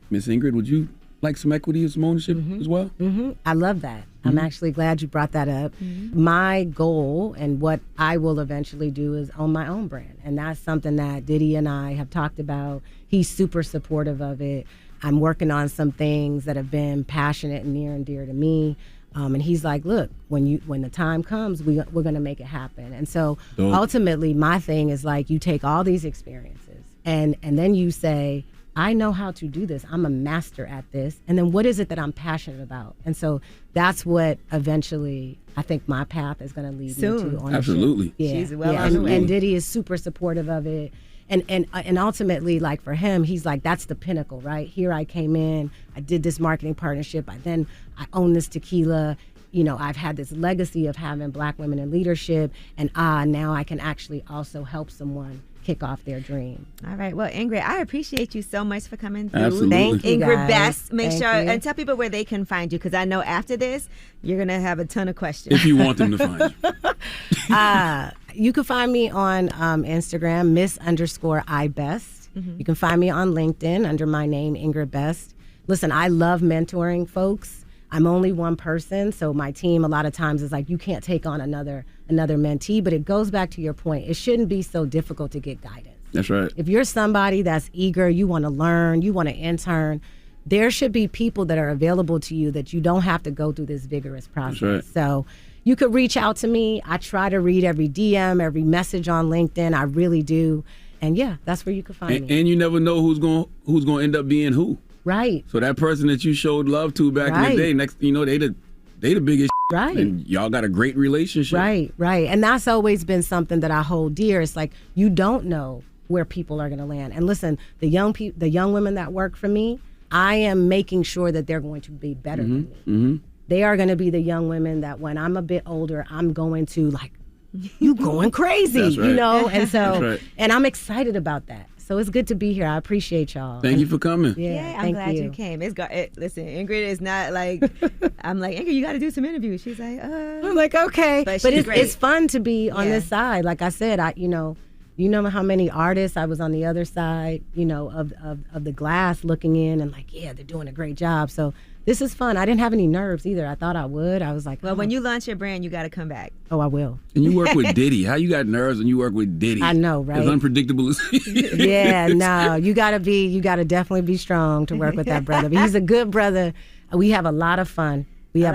Miss Ingrid, would you like some equity or some ownership as well?" Mm-hmm. I love that. I'm actually glad you brought that up. My goal and what I will eventually do is own my own brand. And that's something that Diddy and I have talked about. He's super supportive of it. I'm working on some things that have been passionate and near and dear to me. And he's like, look, when the time comes, we're going to make it happen. And so ultimately, my thing is like, you take all these experiences and then you say, I know how to do this. I'm a master at this. And then what is it that I'm passionate about? And so that's what eventually I think my path is going to lead me to ownership. Absolutely. Yeah. She's well on the way. And Diddy is super supportive of it. And ultimately, like for him, he's like, that's the pinnacle, right? Here I came in, I did this marketing partnership. I own this tequila. I've had this legacy of having Black women in leadership. And now I can actually also help someone kick off their dream. All right. Well, Ingrid, I appreciate you so much for coming through. Absolutely. Thank you, Ingrid guys. Best. Make Thank sure you. and tell people where they can find you, because I know after this you're gonna have a ton of questions. If you want them to find you. You can find me on Instagram, Miss_IBest. You can find me on LinkedIn under my name, Ingrid Best. Listen, I love mentoring folks. I'm only one person, so my team a lot of times is like, you can't take on another mentee, but it goes back to your point. It shouldn't be so difficult to get guidance. That's right. If you're somebody that's eager, you want to learn, you want to intern, there should be people that are available to you that you don't have to go through this vigorous process. That's right. So you could reach out to me. I try to read every DM, every message on LinkedIn. I really do. And yeah, that's where you can find me. And you never know who's going to end up being who. Right. So that person that you showed love to back in the day, next they the biggest right. And y'all got a great relationship. Right. And that's always been something that I hold dear. It's like, you don't know where people are going to land. And listen, the young women that work for me, I am making sure that they're going to be better than me. Mm-hmm. They are going to be the young women that when I'm a bit older, I'm going to like, you going crazy, That's right. And so, That's right. and I'm excited about that. So it's good to be here. I appreciate y'all. Thank you for coming. Yeah, I'm glad you came. Listen, Ingrid is not like, I'm like, Ingrid, you got to do some interviews. She's like, I'm like, okay. But it's fun to be on this side. Like I said, you know how many artists I was on the other side, of the glass looking in and like, yeah, they're doing a great job. So this is fun. I didn't have any nerves either. I thought I would. I was like, well, when you launch your brand, you got to come back. Oh, I will. And you work with Diddy. How you got nerves when you work with Diddy? I know, right? As unpredictable as he is. Yeah, no, you gotta definitely be strong to work with that brother. But he's a good brother. We have a lot of fun. He's a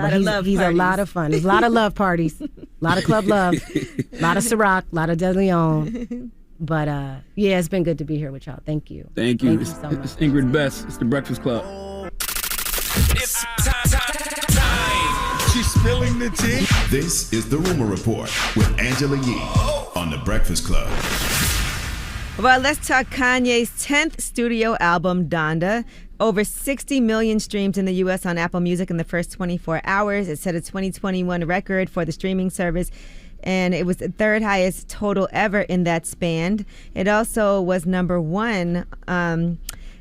lot of fun. There's a lot of love parties, a lot of club love, a lot of Ciroc, a lot of De Leon. But yeah, it's been good to be here with y'all. Thank you. Thank you. So much. It's Ingrid Best. It's the Breakfast Club. It's time. She's spilling the tea. This is the Rumor Report with Angela Yee on the Breakfast Club. Well, let's talk Kanye's 10th studio album, Donda. Over 60 million streams in the U.S. on Apple Music in the first 24 hours. It set a 2021 record for the streaming service, and it was the third highest total ever in that span. It also was number one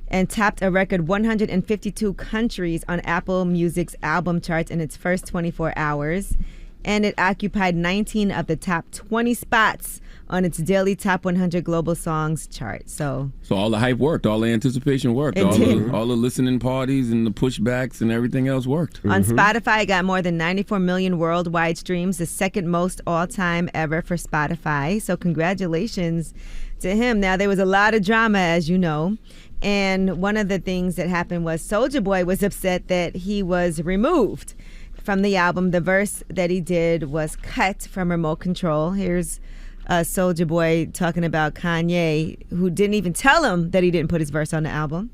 and topped a record 152 countries on Apple Music's album charts in its first 24 hours. And it occupied 19 of the top 20 spots on its daily top 100 global songs chart. So all the hype worked, all the anticipation worked, all the listening parties and the pushbacks and everything else worked. On Spotify, it got more than 94 million worldwide streams, the second most all-time ever for Spotify. So congratulations to him. Now, there was a lot of drama, as you know. And one of the things that happened was Soulja Boy was upset that he was removed from the album. The verse that he did was cut from Remote Control. Here's Soulja Boy talking about Kanye, who didn't even tell him that he didn't put his verse on the album.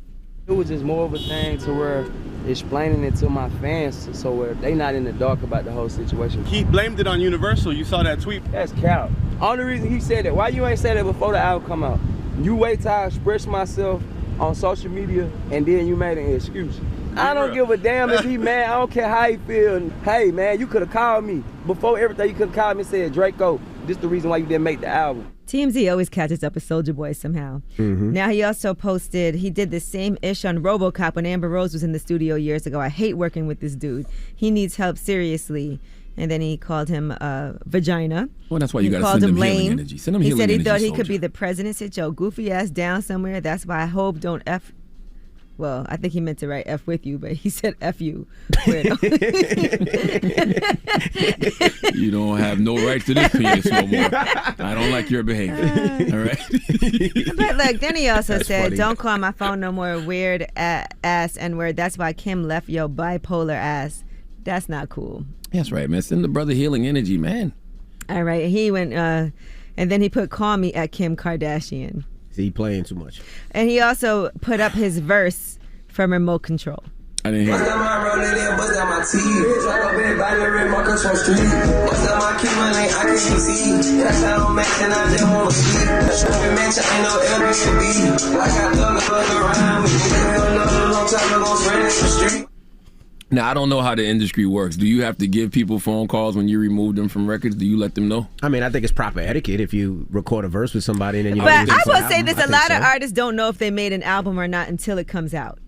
It was just more of a thing to where explaining it to my fans so where they not in the dark about the whole situation. He blamed it on Universal. You saw that tweet? That's cap. Only reason he said that, why you ain't said that before the album come out? You wait till I express myself on social media and then you made an excuse. I don't give a damn if he mad. I don't care how he feel. Hey man, you could have called me before everything. You could have called me and said, Draco, this the reason why you didn't make the album. TMZ always catches up with Soulja Boy somehow. Now he also posted, he did the same ish on RoboCop when Amber Rose was in the studio years ago. I hate working with this dude. He needs help seriously. And then he called him vagina. Well, that's why you got to send him healing energy. Send him healing energy. He said he thought he could be the president. Sit your goofy ass down somewhere. That's why I hope don't F. Well, I think he meant to write F with you, but he said F you. You don't have no right to this penis no more. I don't like your behavior. All right. But look, then he also said, funny. Don't call my phone no more weird ass N-word. That's why Kim left your bipolar ass. That's not cool. That's right, man. Send the brother healing energy, man. All right. He went, and then he put call me at Kim Kardashian. See, he playing too much. And he also put up his verse from Remote Control. I didn't hear it. Now, I don't know how the industry works. Do you have to give people phone calls when you remove them from records? Do you let them know? I mean, I think it's proper etiquette if you record a verse with somebody and then you. But I will say this: a lot of artists don't know if they made an album or not until it comes out.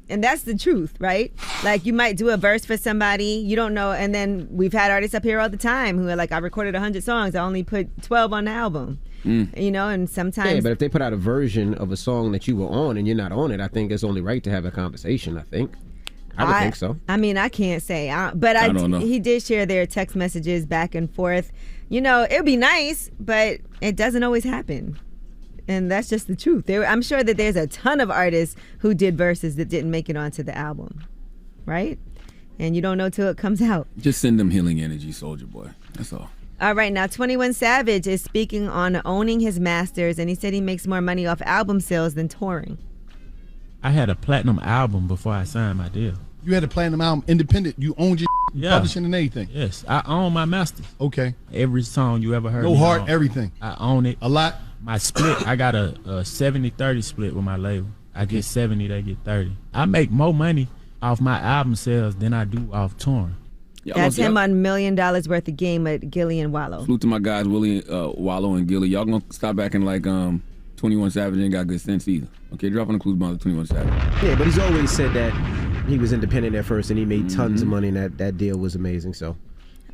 And that's the truth, right? Like, you might do a verse for somebody, you don't know, and then we've had artists up here all the time who are like, I recorded 100 songs, I only put 12 on the album. You know, and sometimes... Yeah, but if they put out a version of a song that you were on and you're not on it, I think it's only right to have a conversation, I think. I would think so. I mean, I can't say. But I don't know. He did share their text messages back and forth. You know, it would be nice, but it doesn't always happen. And that's just the truth. I'm sure that there's a ton of artists who did verses that didn't make it onto the album, right? And you don't know till it comes out. Just send them healing energy, Soulja Boy. That's all. All right, now 21 Savage is speaking on owning his masters, and he said he makes more money off album sales than touring. I had a platinum album before I signed my deal. You had a platinum album, independent. You owned your publishing and everything. Yes, I own my masters. Okay. Every song you ever heard. No heart, everything. I own it. A lot. My split, I got a 70-30 split with my label. I get 70, they get 30. I make more money off my album sales than I do off touring. That's him on $1 million worth of game at Gilly and Wallow. Salute to my guys, Willie, Wallow, and Gilly. Y'all gonna stop acting like 21 Savage ain't got good sense either. Okay, dropping the clues about 21 Savage. Yeah, but he's always said that he was independent at first and he made tons of money and that deal was amazing, so...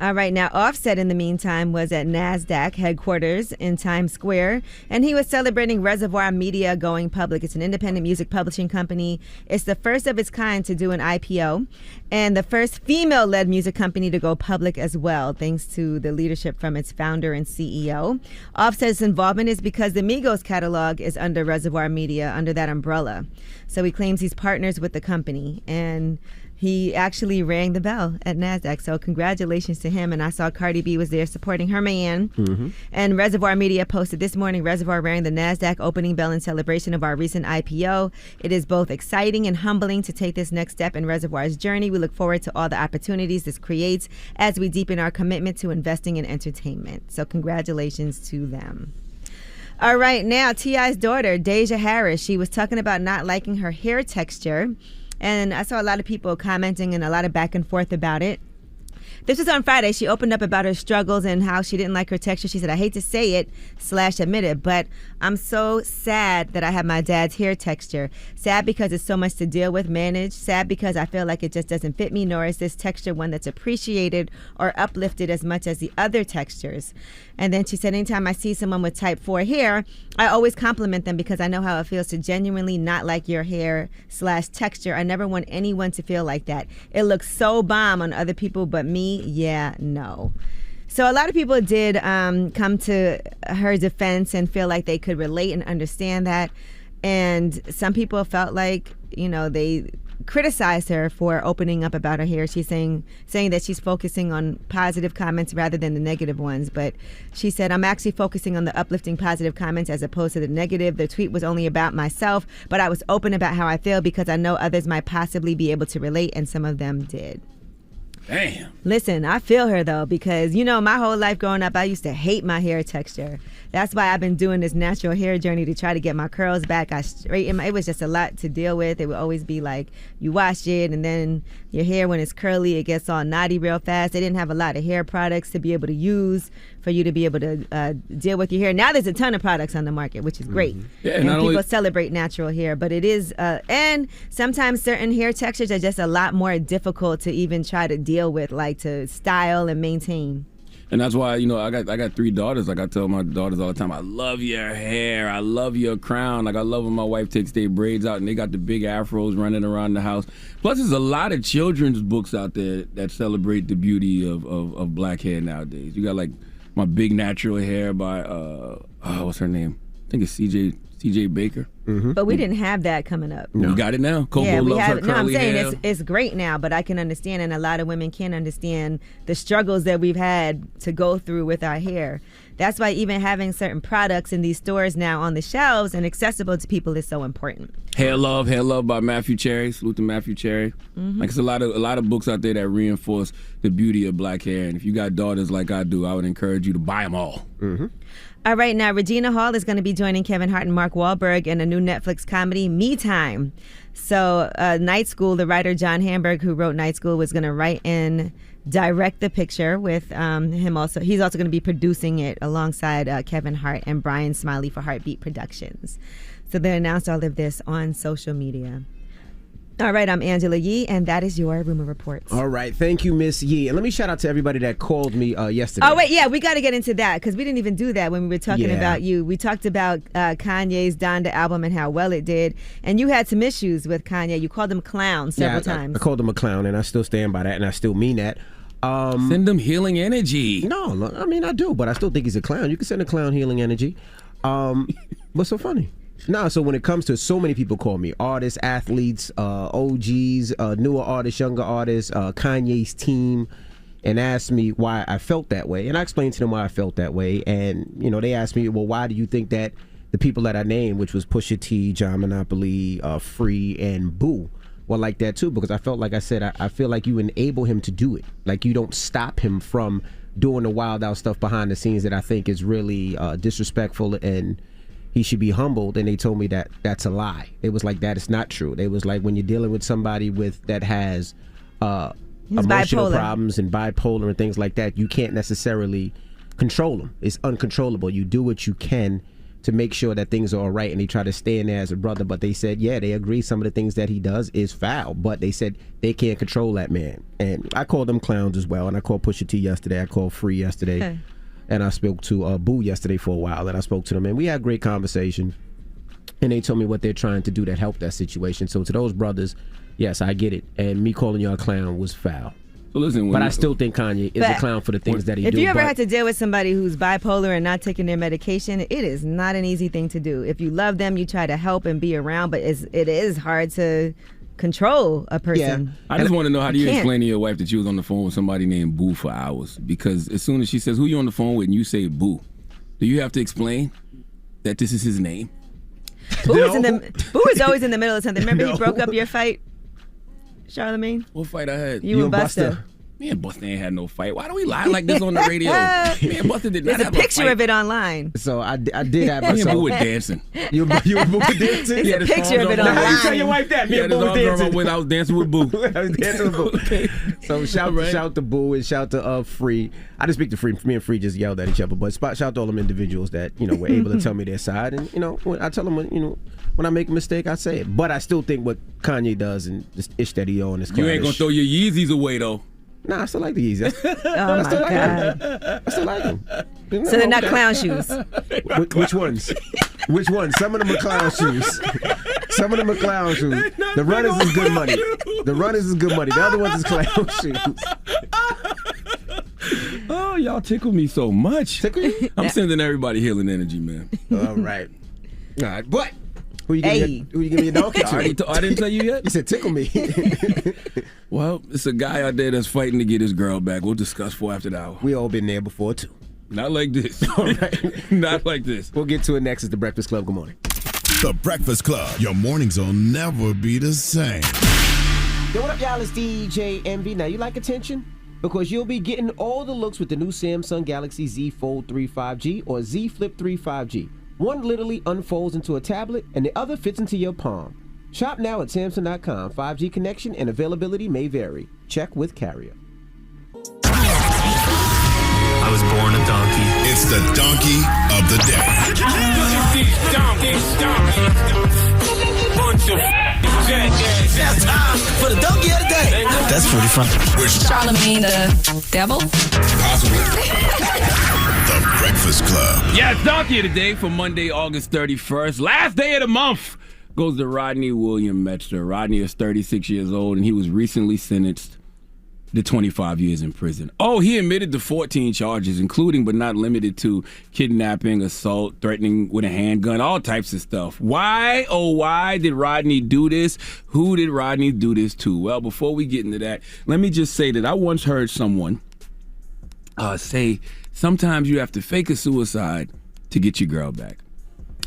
All right, now Offset in the meantime was at NASDAQ headquarters in Times Square, and he was celebrating Reservoir Media going public. It's an independent music publishing company. It's the first of its kind to do an IPO, and the first female-led music company to go public as well, thanks to the leadership from its founder and CEO. Offset's involvement is because the Migos catalog is under Reservoir Media, under that umbrella. So he claims he's partners with the company, and he actually rang the bell at NASDAQ, so congratulations to him. And I saw Cardi B was there supporting her man. And Reservoir Media posted this morning, Reservoir rang the NASDAQ opening bell in celebration of our recent IPO. It is both exciting and humbling to take this next step in Reservoir's journey. We look forward to all the opportunities this creates as we deepen our commitment to investing in entertainment. So congratulations to them. All right, now T.I.'s daughter, Deja Harris, she was talking about not liking her hair texture. And I saw a lot of people commenting and a lot of back and forth about it. This was on Friday. She opened up about her struggles and how she didn't like her texture. She said, I hate to say it / admit it, but I'm so sad that I have my dad's hair texture. Sad because it's so much to deal with, manage. Sad because I feel like it just doesn't fit me, nor is this texture one that's appreciated or uplifted as much as the other textures. And then she said, anytime I see someone with type 4 hair, I always compliment them because I know how it feels to genuinely not like your hair / texture. I never want anyone to feel like that. It looks so bomb on other people, but me, yeah, no. So a lot of people did come to her defense and feel like they could relate and understand that. And some people felt like, they criticized her for opening up about her hair. She's saying that she's focusing on positive comments rather than the negative ones. But she said, I'm actually focusing on the uplifting positive comments as opposed to the negative. The tweet was only about myself, but I was open about how I feel because I know others might possibly be able to relate, and some of them did. Damn. Listen, I feel her though, because my whole life growing up, I used to hate my hair texture. That's why I've been doing this natural hair journey to try to get my curls back. I straighten it was just a lot to deal with. It would always be like you wash it and then your hair, when it's curly, it gets all knotty real fast. They didn't have a lot of hair products to be able to use for you to be able to deal with your hair. Now there's a ton of products on the market, which is great. Yeah, and people celebrate natural hair, but it is, and sometimes certain hair textures are just a lot more difficult to even try to deal with, like to style and maintain. And that's why, I got 3 daughters. Like I tell my daughters all the time, I love your hair. I love your crown. Like I love when my wife takes their braids out and they got the big afros running around the house. Plus, there's a lot of children's books out there that celebrate the beauty of black hair nowadays. You got like My Big Natural Hair by, what's her name? I think it's C.J. Baker. Mm-hmm. But we didn't have that coming up. No. We got it now. Coco loves her curly I'm saying hair. it's great now, but I can understand, and a lot of women can understand the struggles that we've had to go through with our hair. That's why even having certain products in these stores now on the shelves and accessible to people is so important. Hair Love by Matthew Cherry. Salute to Matthew Cherry. Mm-hmm. Like it's a lot of books out there that reinforce the beauty of black hair. And if you got daughters like I do, I would encourage you to buy them all. Mm-hmm. All right, now Regina Hall is going to be joining Kevin Hart and Mark Wahlberg in a new Netflix comedy, Me Time. So Night School, the writer John Hamburg, who wrote Night School, was going to write and direct the picture with him also. He's also going to be producing it alongside Kevin Hart and Brian Smiley for Heartbeat Productions. So they announced all of this on social media. All right, I'm Angela Yee, and that is your Rumor Reports. All right, thank you, Miss Yee. And let me shout out to everybody that called me yesterday. Oh, wait, yeah, we got to get into that, because we didn't even do that when we were talking about you. We talked about Kanye's Donda album and how well it did, and you had some issues with Kanye. You called him clown several times. I called him a clown, and I still stand by that, and I still mean that. Send him healing energy. No, I mean, I do, but I still think he's a clown. You can send a clown healing energy. What's so funny? No, so when it comes to so many people call me artists, athletes, OGs, newer artists, younger artists, Kanye's team, and asked me why I felt that way. And I explained to them why I felt that way. And, they asked me, well, why do you think that the people that I named, which was Pusha T, John Monopoly, Free, and Boo, were like that too? Because I felt like I said, I feel like you enable him to do it. Like you don't stop him from doing the wild out stuff behind the scenes that I think is really disrespectful, and he should be humbled. And they told me that that's a lie. It was like, that is not true. It was like, when you're dealing with somebody that has emotional problems and bipolar and things like that, you can't necessarily control them. It's uncontrollable. You do what you can to make sure that things are all right, and they try to stay in there as a brother. But they said, they agree some of the things that he does is foul, but they said they can't control that man. And I called them clowns as well, and I called Pusha T yesterday, I called Free yesterday. And I spoke to Boo yesterday for a while, and I spoke to them, and we had a great conversation. And they told me what they're trying to do that help that situation. So to those brothers, yes, I get it. And me calling you a clown was foul. So listen, but I still think Kanye is a clown for the things that he does. do. If you ever had to deal with somebody who's bipolar and not taking their medication, it is not an easy thing to do. If you love them, you try to help and be around, but it is hard to control a person. Yeah. I just want to know, how do you explain to your wife that you was on the phone with somebody named Boo for hours? Because as soon as she says, who you on the phone with, and you say Boo, do you have to explain that this is his name? Boo is always in the middle of something. Remember he broke up your fight, Charlamagne? What fight I had? You and Busta. Me and Busta ain't had no fight. Why do we lie like this on the radio? Me and Busta did not have a fight. There's a picture of it online. So I did have me and Boo were dancing. You and Boo were dancing? There's a picture of it online. How you tell your wife that? Me and Boo were dancing. I was dancing with Boo. I was dancing with Boo. So shout to Boo and shout to Free. I didn't speak to Free. Me and Free just yelled at each other, but shout to all them individuals that were able to tell me their side. And when I tell them when I make a mistake, I say it. But I still think what Kanye does and this ish that he on is you ain't gonna throw your Yeezys away though. Nah, I still like the Yeezys. Oh my God. I still like them. So they're not clown shoes. Which ones? Which ones? Some of them are clown shoes. Some of them are clown shoes. The runners is good money. The runners is good money. The other ones is clown shoes. Oh, y'all tickle me so much. Tickle you? I'm sending everybody healing energy, man. All right. But who you give me a donkey to? I didn't tell you yet? You said tickle me. Well, it's a guy out there that's fighting to get his girl back. We'll discuss for after the hour. We all been there before, too. Not like this. All right. Not like this. We'll get to it next. It's The Breakfast Club. Good morning. The Breakfast Club. Your mornings will never be the same. Yo, what up, y'all? It's DJ Envy. Now, you like attention? Because you'll be getting all the looks with the new Samsung Galaxy Z Fold 3 5G or Z Flip 3 5G. One literally unfolds into a tablet, and the other fits into your palm. Shop now at Samsung.com. 5G connection and availability may vary. Check with carrier. I was born a donkey. It's the donkey of the day. That's time for the donkey of the day. That's pretty fun. Charlamagne the devil? Possibly. The Breakfast Club. Yeah, it's donkey of the day for Monday, August 31st. Last day of the month goes to Rodney William Metzger. Rodney is 36 years old, and he was recently sentenced to 25 years in prison. Oh, he admitted to 14 charges, including but not limited to kidnapping, assault, threatening with a handgun, all types of stuff. Why, oh why did Rodney do this? Who did Rodney do this to? Well, before we get into that, let me just say that I once heard someone say, sometimes you have to fake a suicide to get your girl back.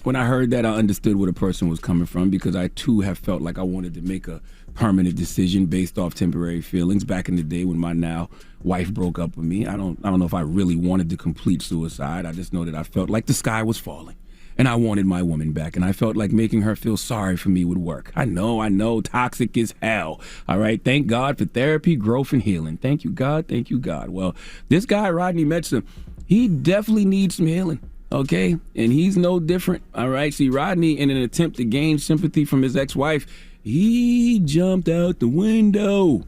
When I heard that, I understood where the person was coming from, because I too have felt like I wanted to make a permanent decision based off temporary feelings back in the day when my now wife broke up with me. I don't know if I really wanted to complete suicide. I just know that I felt like the sky was falling and I wanted my woman back, and I felt like making her feel sorry for me would work. I know, toxic as hell. All right, thank God for therapy, growth, and healing. Thank you, God. Thank you, God. Well, this guy, Rodney Metzger, he definitely needs some healing. Okay, and he's no different. All right, see, Rodney, in an attempt to gain sympathy from his ex-wife, he jumped out the window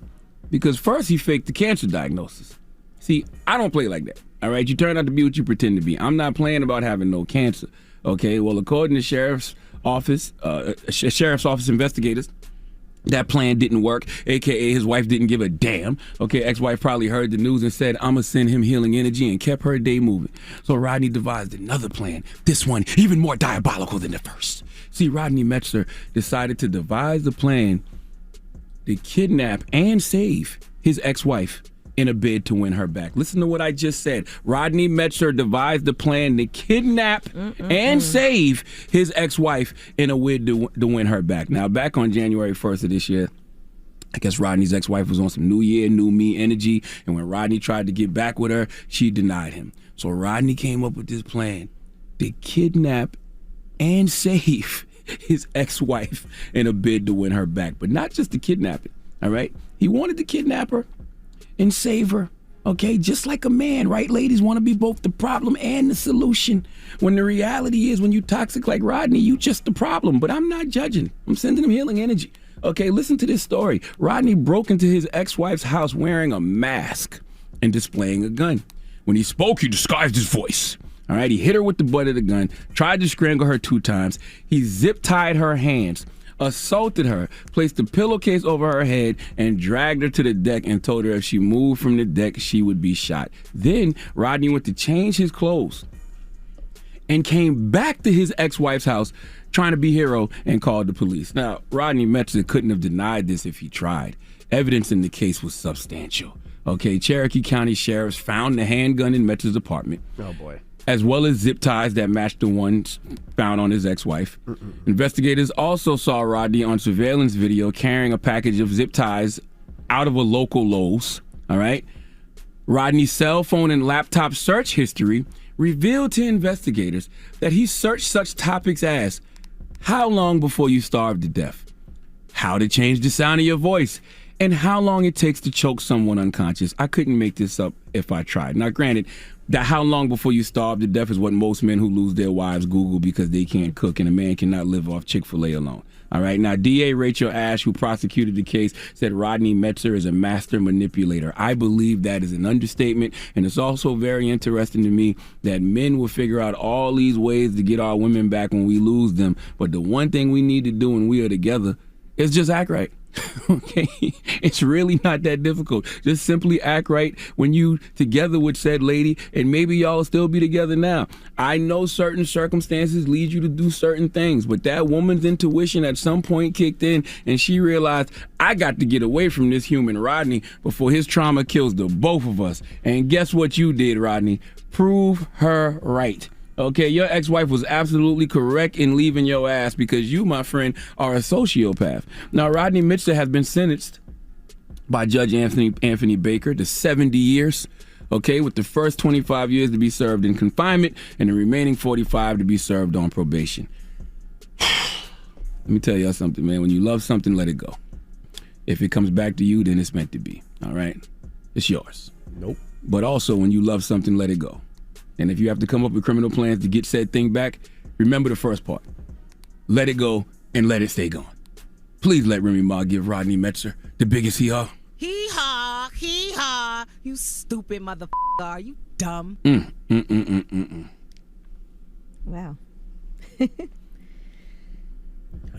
because first he faked the cancer diagnosis. See, I don't play like that. All right, you turn out to be what you pretend to be. I'm not playing about having no cancer. Okay, well, according to sheriff's office investigators, that plan didn't work, a.k.a. his wife didn't give a damn. Okay, ex-wife probably heard the news and said, I'm going to send him healing energy, and kept her day moving. So Rodney devised another plan, this one even more diabolical than the first. See, Rodney Metzger decided to devise a plan to kidnap and save his ex-wife in a bid to win her back. Listen to what I just said. Rodney Metzger devised a plan to kidnap and save his ex-wife in a bid to win her back. Now, back on January 1st of this year, I guess Rodney's ex-wife was on some new year, new me energy, and when Rodney tried to get back with her, she denied him. So Rodney came up with this plan to kidnap and save his ex-wife in a bid to win her back. But not just to kidnap it, all right? He wanted to kidnap her and save her, okay? Just like a man, right? Ladies want to be both the problem and the solution. When the reality is, when you toxic like Rodney, you just the problem. But I'm not judging. I'm sending him healing energy. Okay, listen to this story. Rodney broke into his ex-wife's house wearing a mask and displaying a gun. When he spoke, he disguised his voice. All right, he hit her with the butt of the gun, tried to strangle her 2 times. He zip-tied her hands, assaulted her, placed a pillowcase over her head, and dragged her to the deck and told her if she moved from the deck, she would be shot. Then Rodney went to change his clothes and came back to his ex-wife's house trying to be hero and called the police. Now, Rodney Metzger couldn't have denied this if he tried. Evidence in the case was substantial. Okay, Cherokee County sheriffs found the handgun in Metzger's apartment. Oh, boy. As well as zip ties that matched the ones found on his ex-wife. Investigators also saw Rodney on surveillance video carrying a package of zip ties out of a local Lowe's, all right? Rodney's cell phone and laptop search history revealed to investigators that he searched such topics as how long before you starved to death, how to change the sound of your voice, and how long it takes to choke someone unconscious. I couldn't make this up if I tried. Now, granted, that how long before you starve to death is what most men who lose their wives Google because they can't cook, and a man cannot live off Chick-fil-A alone. All right. Now, DA Rachel Ash, who prosecuted the case, said Rodney Metzer is a master manipulator. I believe that is an understatement. And it's also very interesting to me that men will figure out all these ways to get our women back when we lose them. But the one thing we need to do when we are together is just act right. Okay, it's really not that difficult. Just simply act right when you together with said lady, and maybe y'all will still be together now. I know certain circumstances lead you to do certain things, but that woman's intuition at some point kicked in, and she realized, I got to get away from this human Rodney before his trauma kills the both of us. And guess what you did, Rodney? Prove her right. Okay, your ex-wife was absolutely correct in leaving your ass because you, my friend, are a sociopath. Now, Rodney Mitchell has been sentenced by Judge Anthony Baker to 70 years, okay, with the first 25 years to be served in confinement and the remaining 45 to be served on probation. Let me tell y'all something, man. When you love something, let it go. If it comes back to you, then it's meant to be, all right? It's yours. Nope. But also, when you love something, let it go. And if you have to come up with criminal plans to get said thing back, remember the first part. Let it go and let it stay gone. Please let Remy Ma give Rodney Metzer the biggest hee-haw. Hee-haw, hee-haw. You stupid motherfucker. Are you dumb? Wow. I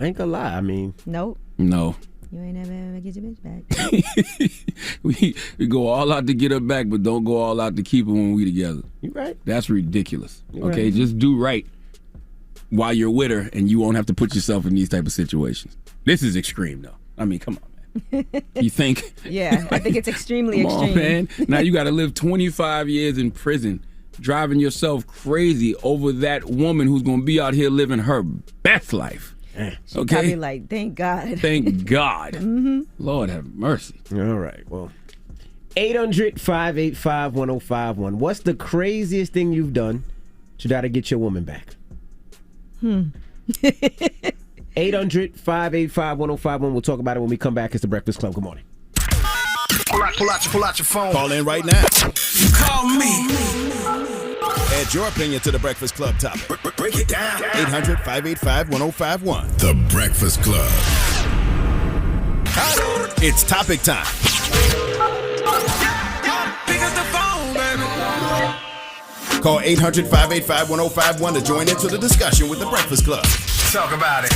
ain't gonna lie. I mean, Nope. No. You ain't never get your bitch back. We go all out to get her back, but don't go all out to keep her when we together. You right. That's ridiculous. You Okay, right. just do right while you're with her, and you won't have to put yourself in these type of situations. This is extreme, though. I mean, come on, man. You think? Yeah, I think it's extremely Come extreme. on, man. Now you got to live 25 years in prison, driving yourself crazy over that woman who's going to be out here living her best life. She Okay? probably like, thank God. Thank God. Mm-hmm. Lord have mercy. All right, well, 800-585-1051. What's the craziest thing you've done to try to get your woman back? 800-585-1051. We'll talk about it when we come back. It's The Breakfast Club. Good morning. Pull out your phone. Call in right now. You call me. Add your opinion to The Breakfast Club topic. Break it down. 800-585-1051. The Breakfast Club. It's topic time. Pick up the phone, baby. Call 800-585-1051 to join into the discussion with The Breakfast Club. Talk about it.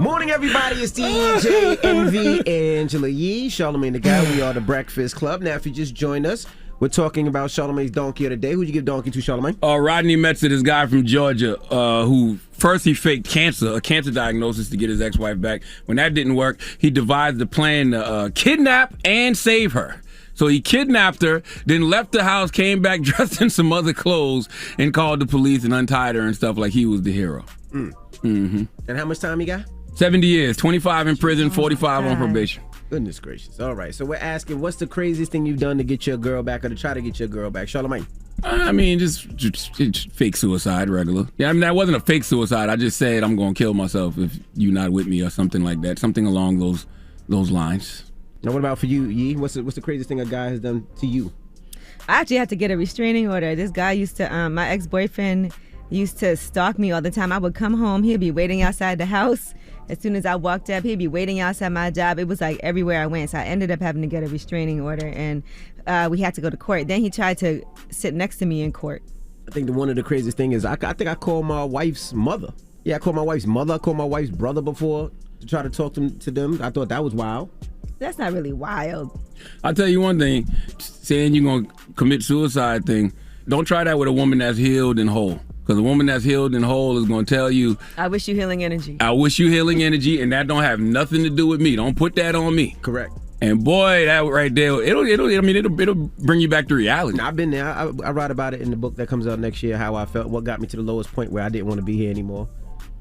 Morning, everybody. It's DJ Envy, Angela Yee, Charlamagne the Guy. We are The Breakfast Club. Now, if you just joined us, we're talking about Charlamagne's donkey of the day. Who'd you give donkey to, Charlamagne? Rodney Metzer, this guy from Georgia, who first he faked a cancer diagnosis to get his ex-wife back. When that didn't work, he devised a plan to kidnap and save her. So he kidnapped her, then left the house, came back dressed in some other clothes, and called the police and untied her and stuff like he was the hero. Mm-hmm. And how much time he got? 70 years, 25 in prison, 45 on probation. Goodness gracious. All right, so we're asking, what's the craziest thing you've done to get your girl back or to try to get your girl back? Charlamagne. I mean, just fake suicide, regular. Yeah, I mean, that wasn't a fake suicide. I just said I'm going to kill myself if you're not with me or something like that. Something along those lines. Now, what about for you, Yee? What's the craziest thing a guy has done to you? I actually had to get a restraining order. This guy used to, my ex-boyfriend used to stalk me all the time. I would come home, he'd be waiting outside the house. As soon as I walked up, he'd be waiting outside my job. It was like everywhere I went. So I ended up having to get a restraining order, and we had to go to court. Then he tried to sit next to me in court. I think one of the craziest thing is I think I called my wife's mother. Yeah, I called my wife's mother. I called my wife's brother before to try to talk to them. I thought that was wild. That's not really wild. I'll tell you one thing, saying you're going to commit suicide thing, don't try that with a woman that's healed and whole. Because a woman that's healed and whole is going to tell you, I wish you healing energy. I wish you healing energy, and that don't have nothing to do with me. Don't put that on me. Correct. And boy, that right there, it'll bring you back to reality. I've been there. I write about it in the book that comes out next year, how I felt, what got me to the lowest point where I didn't want to be here anymore.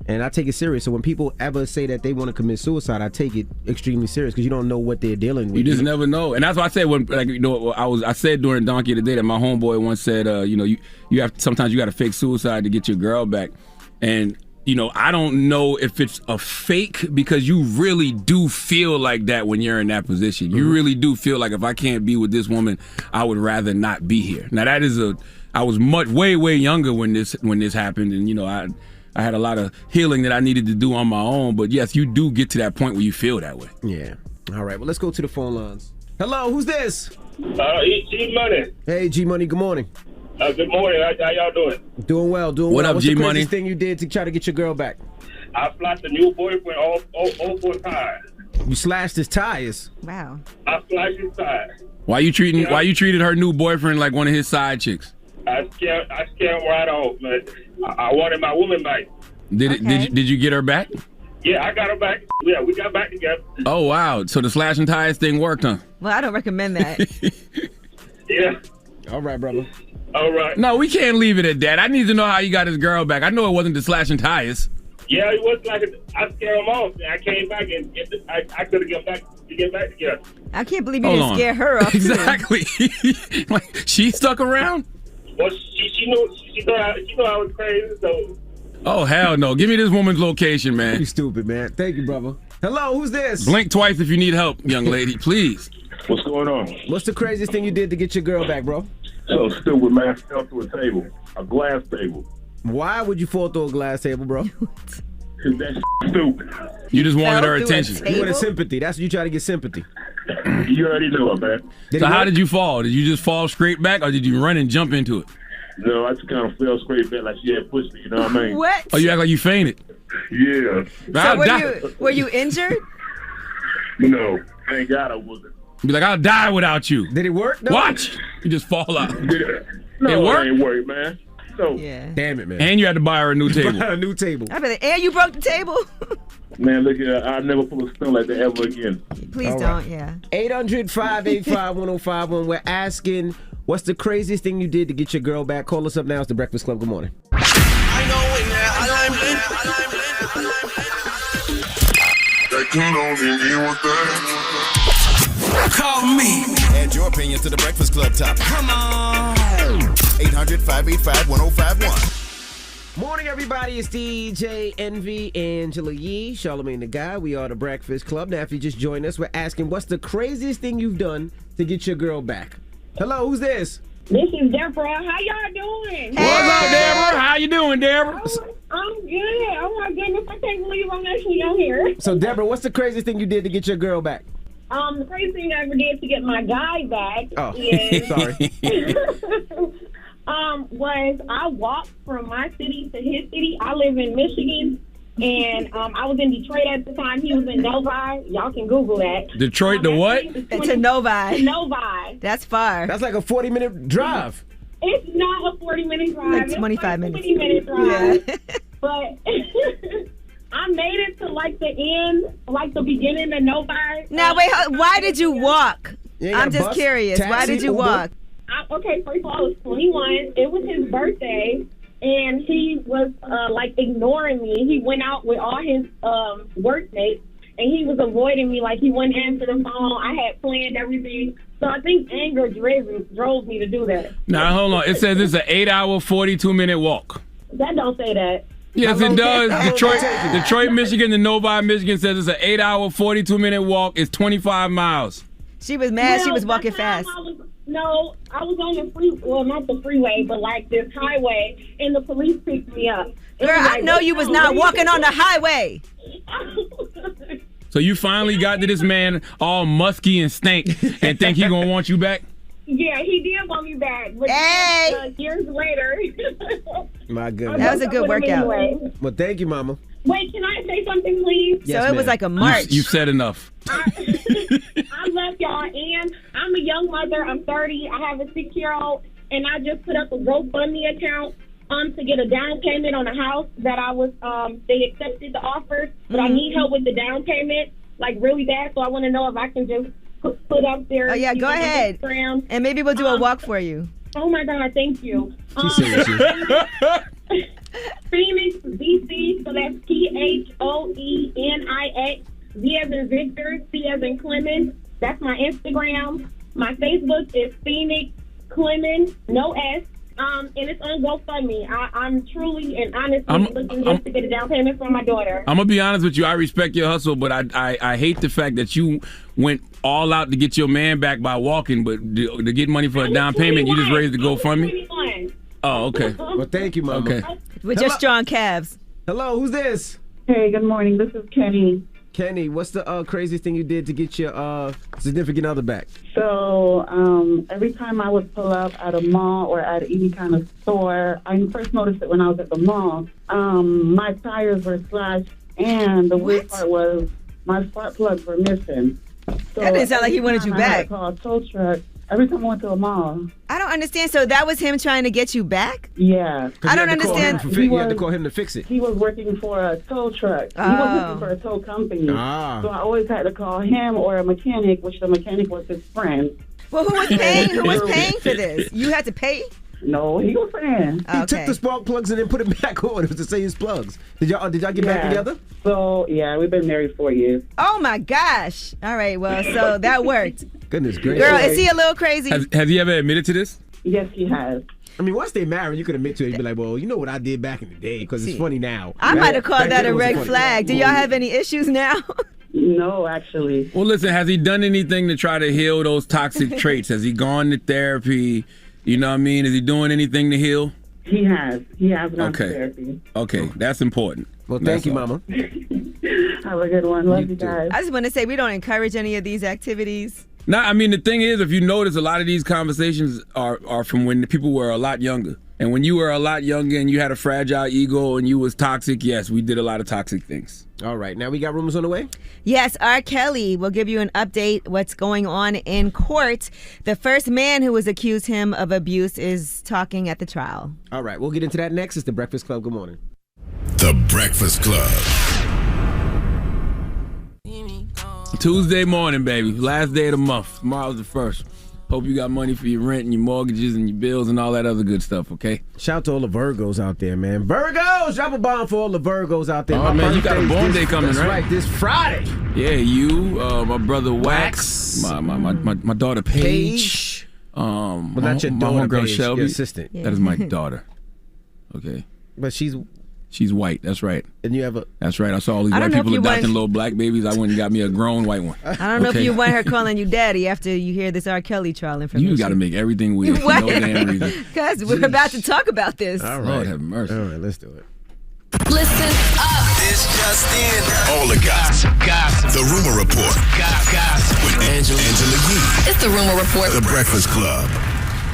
And I take it serious. So when people ever say that they want to commit suicide, I take it extremely serious because you don't know what they're dealing with. You just never know. And that's why I said I said during Donkey of the Day that my homeboy once said, you have sometimes you got to fake suicide to get your girl back. And I don't know if it's a fake because you really do feel like that when you're in that position. You really do feel like if I can't be with this woman, I would rather not be here. Now that is I was way younger when this happened, and I had a lot of healing that I needed to do on my own. But yes, you do get to that point where you feel that way. Yeah. All right. Well, let's go to the phone lines. Hello, who's this? G Money. Hey, G Money. Good morning. Good morning. How y'all doing? Doing well. What up, What's G the Money? craziest thing you did to try to get your girl back? I flashed a new boyfriend all 4 tires. You slashed his tires. Wow. I slashed his tires. Why you treated her new boyfriend like one of his side chicks? I scared right off, man. I wanted my woman back. Did you get her back? Yeah, I got her back. Yeah, we got back together. Oh wow! So the slashing tires thing worked, huh? Well, I don't recommend that. Yeah. All right, brother. All right. No, we can't leave it at that. I need to know how you got his girl back. I know it wasn't the slashing tires. Yeah, it was like I scared him off, and I came back and I could have get back together. I can't believe you didn't scare her off. Exactly. Like she stuck around. Well, she knew I was crazy, so. Oh hell no! Give me this woman's location, man. You stupid, man. Thank you, brother. Hello, who's this? Blink twice if you need help, young lady, please. What's going on? What's the craziest thing you did to get your girl back, bro? So stupid, man. I fell through a table, a glass table. Why would you fall through a glass table, bro? Cause that's stupid. You just wanted her attention. You wanted sympathy. That's what you try to get sympathy. You already know it, man. So how did you fall? Did you just fall straight back, or did you run and jump into it? No, I just kind of fell straight back like she had pushed me. You know what I mean? What? Oh, you act like you fainted. Yeah. So were you injured? No, thank God I wasn't. Be like, I'll die without you. Did it work? No. Watch. You just fall out. No, it worked? It ain't work, man. So, yeah. Damn it, man. And you had to buy her a new table. Buy a new table. I bet. And you broke the table. Man, look here. I'll never pull a stunt like that ever again. Please All don't. right. Yeah. 800-585-1051. We're asking, what's the craziest thing you did to get your girl back? Call us up now. It's the Breakfast Club. Good morning. Call me. Add your opinion to the Breakfast Club topic. Come on. 800-585-1051. Morning, everybody. It's DJ Envy, Angela Yee, Charlamagne the Guy. We are the Breakfast Club. Now, if you just joined us, we're asking, what's the craziest thing you've done to get your girl back? Hello, who's this? This is Deborah. How y'all doing? What's up, Deborah? How you doing, Deborah? I'm good. Oh my goodness, I can't believe I'm actually on here. So, Deborah, what's the craziest thing you did to get your girl back? The crazy thing I ever did to get my guy back is sorry. Was I walked from my city to his city. I live in Michigan, and I was in Detroit at the time. He was in Novi. Y'all can Google that. Detroit to what? To Novi. Novi. That's far. That's like a 40-minute drive. It's not a 40-minute drive. Like 25 minutes. 20-minute drive. Yeah. But I made it to like the end, like the beginning of Novi. Now wait, why did you walk? I'm just bus, curious. taxi, Why did you Uber? walk? Okay, first of all, I was 21. It was his birthday, and he was like ignoring me. He went out with all his workmates, and he was avoiding me. Like he wouldn't answer the phone. I had planned everything, so I think anger drove me to do that. Now hold on. It says it's an 8-hour, 42-minute walk. That don't say that. Yes, it does. Detroit, Michigan to Novi, Michigan says it's an 8-hour, 42-minute walk. It's 25 miles. She was mad. She was walking fast. I was on the freeway. Well, not the freeway, but like this highway, and the police picked me up. Girl, I know you was not walking on the highway. So you finally got to this man all musky and stank and think he gonna want you back? Yeah, he did want me back. But years later. My goodness. That was a good workout. Anyway. Well, thank you, Mama. Wait, can I say something, please? Yes, so it was ma'am. like a march. You said enough. I love y'all, and I'm a young mother. I'm 30. I have a 6-year-old, and I just put up a GoFundMe account to get a down payment on a house that I was. They accepted the offer, but I need help with the down payment, like really bad. So I want to know if I can just put up there. Oh yeah, go ahead. Instagram. And maybe we'll do a walk for you. Oh my God, thank you. Phoenix, DC, so that's PHOENIX, V as in Victor, C as in Clemens. That's my Instagram. My Facebook is Phoenix Clemens, no S, And it's on GoFundMe. I'm truly and honestly looking just to get a down payment for my daughter. I'm gonna be honest with you. I respect your hustle, but I hate the fact that you went all out to get your man back by walking, but to get money for a down payment, you just raised the GoFundMe. Oh, okay. Well, thank you, Mama. Okay. With your strong calves. Hello, who's this? Hey, good morning. This is Kenny. Kenny, what's the craziest thing you did to get your significant other back? So every time I would pull up at a mall or at any kind of store, I first noticed it when I was at the mall. My tires were slashed, and the weird part was my spark plugs were missing. So That didn't sound like he wanted you every time I had back. to call a tow truck. Every time I went to a mall. I don't understand. So that was him trying to get you back? Yeah. I don't understand. You had to call him to fix it. He was working for a tow truck. He Oh. was working for a tow company. Ah. So I always had to call him or a mechanic, which the mechanic was his friend. Well, who was paying? Who was paying for this? You had to pay? No, he was paying. He took the spark plugs and then put it back on. It was the same plugs. Did y'all get back together? So, yeah, we've been married 4 years. Oh, my gosh. All right, well, so that worked. Goodness gracious. Girl, is he a little crazy? Has he ever admitted to this? Yes, he has. I mean, once they married, you could admit to it. You'd be like, well, you know what I did back in the day, because it's funny now. I might have called Back that then a it wasn't red funny. flag. Do y'all have any issues now? No, actually. Well, listen, has he done anything to try to heal those toxic traits? Has he gone to therapy? You know what I mean? Is he doing anything to heal? He has. He has gone to Okay. therapy. Okay, that's important. Well, That's thank you, all. Mama. Have a good one. Love you guys. I just want to say we don't encourage any of these activities. No, I mean, the thing is, if you notice, a lot of these conversations are from when the people were a lot younger. And when you were a lot younger and you had a fragile ego and you was toxic, yes, we did a lot of toxic things. All right, now we got rumors on the way? Yes, R. Kelly will give you an update what's going on in court. The first man who was accused him of abuse is talking at the trial. All right, we'll get into that next. It's The Breakfast Club. Good morning. The Breakfast Club. Tuesday morning, baby. Last day of the month. Tomorrow's the first. Hope you got money for your rent and your mortgages and your bills and all that other good stuff, okay? Shout out to all the Virgos out there, man. Virgos! Drop a bomb for all the Virgos out there. Oh, man, you got a birthday's born day coming, that's right? right, this Friday. Yeah, you, my brother Wax, my daughter Paige. Well, not your my daughter, homegirl Paige, Shelby. your assistant. That is my daughter. Okay. But she's white. That's right. And you have a. That's right. I saw all these I white don't know if people you adopting want- little black babies. I went and got me a grown white one. I don't know if you want her calling you daddy after you hear this R. Kelly trial information. You got to make everything weird for What? no damn reason. Because we're about to talk about this. All right. Lord have mercy. All right, let's do it. Listen up. This just in. All the gossip. The Rumor Report. Gossip. With Angela Yee. It's the Rumor Report. The Breakfast Club.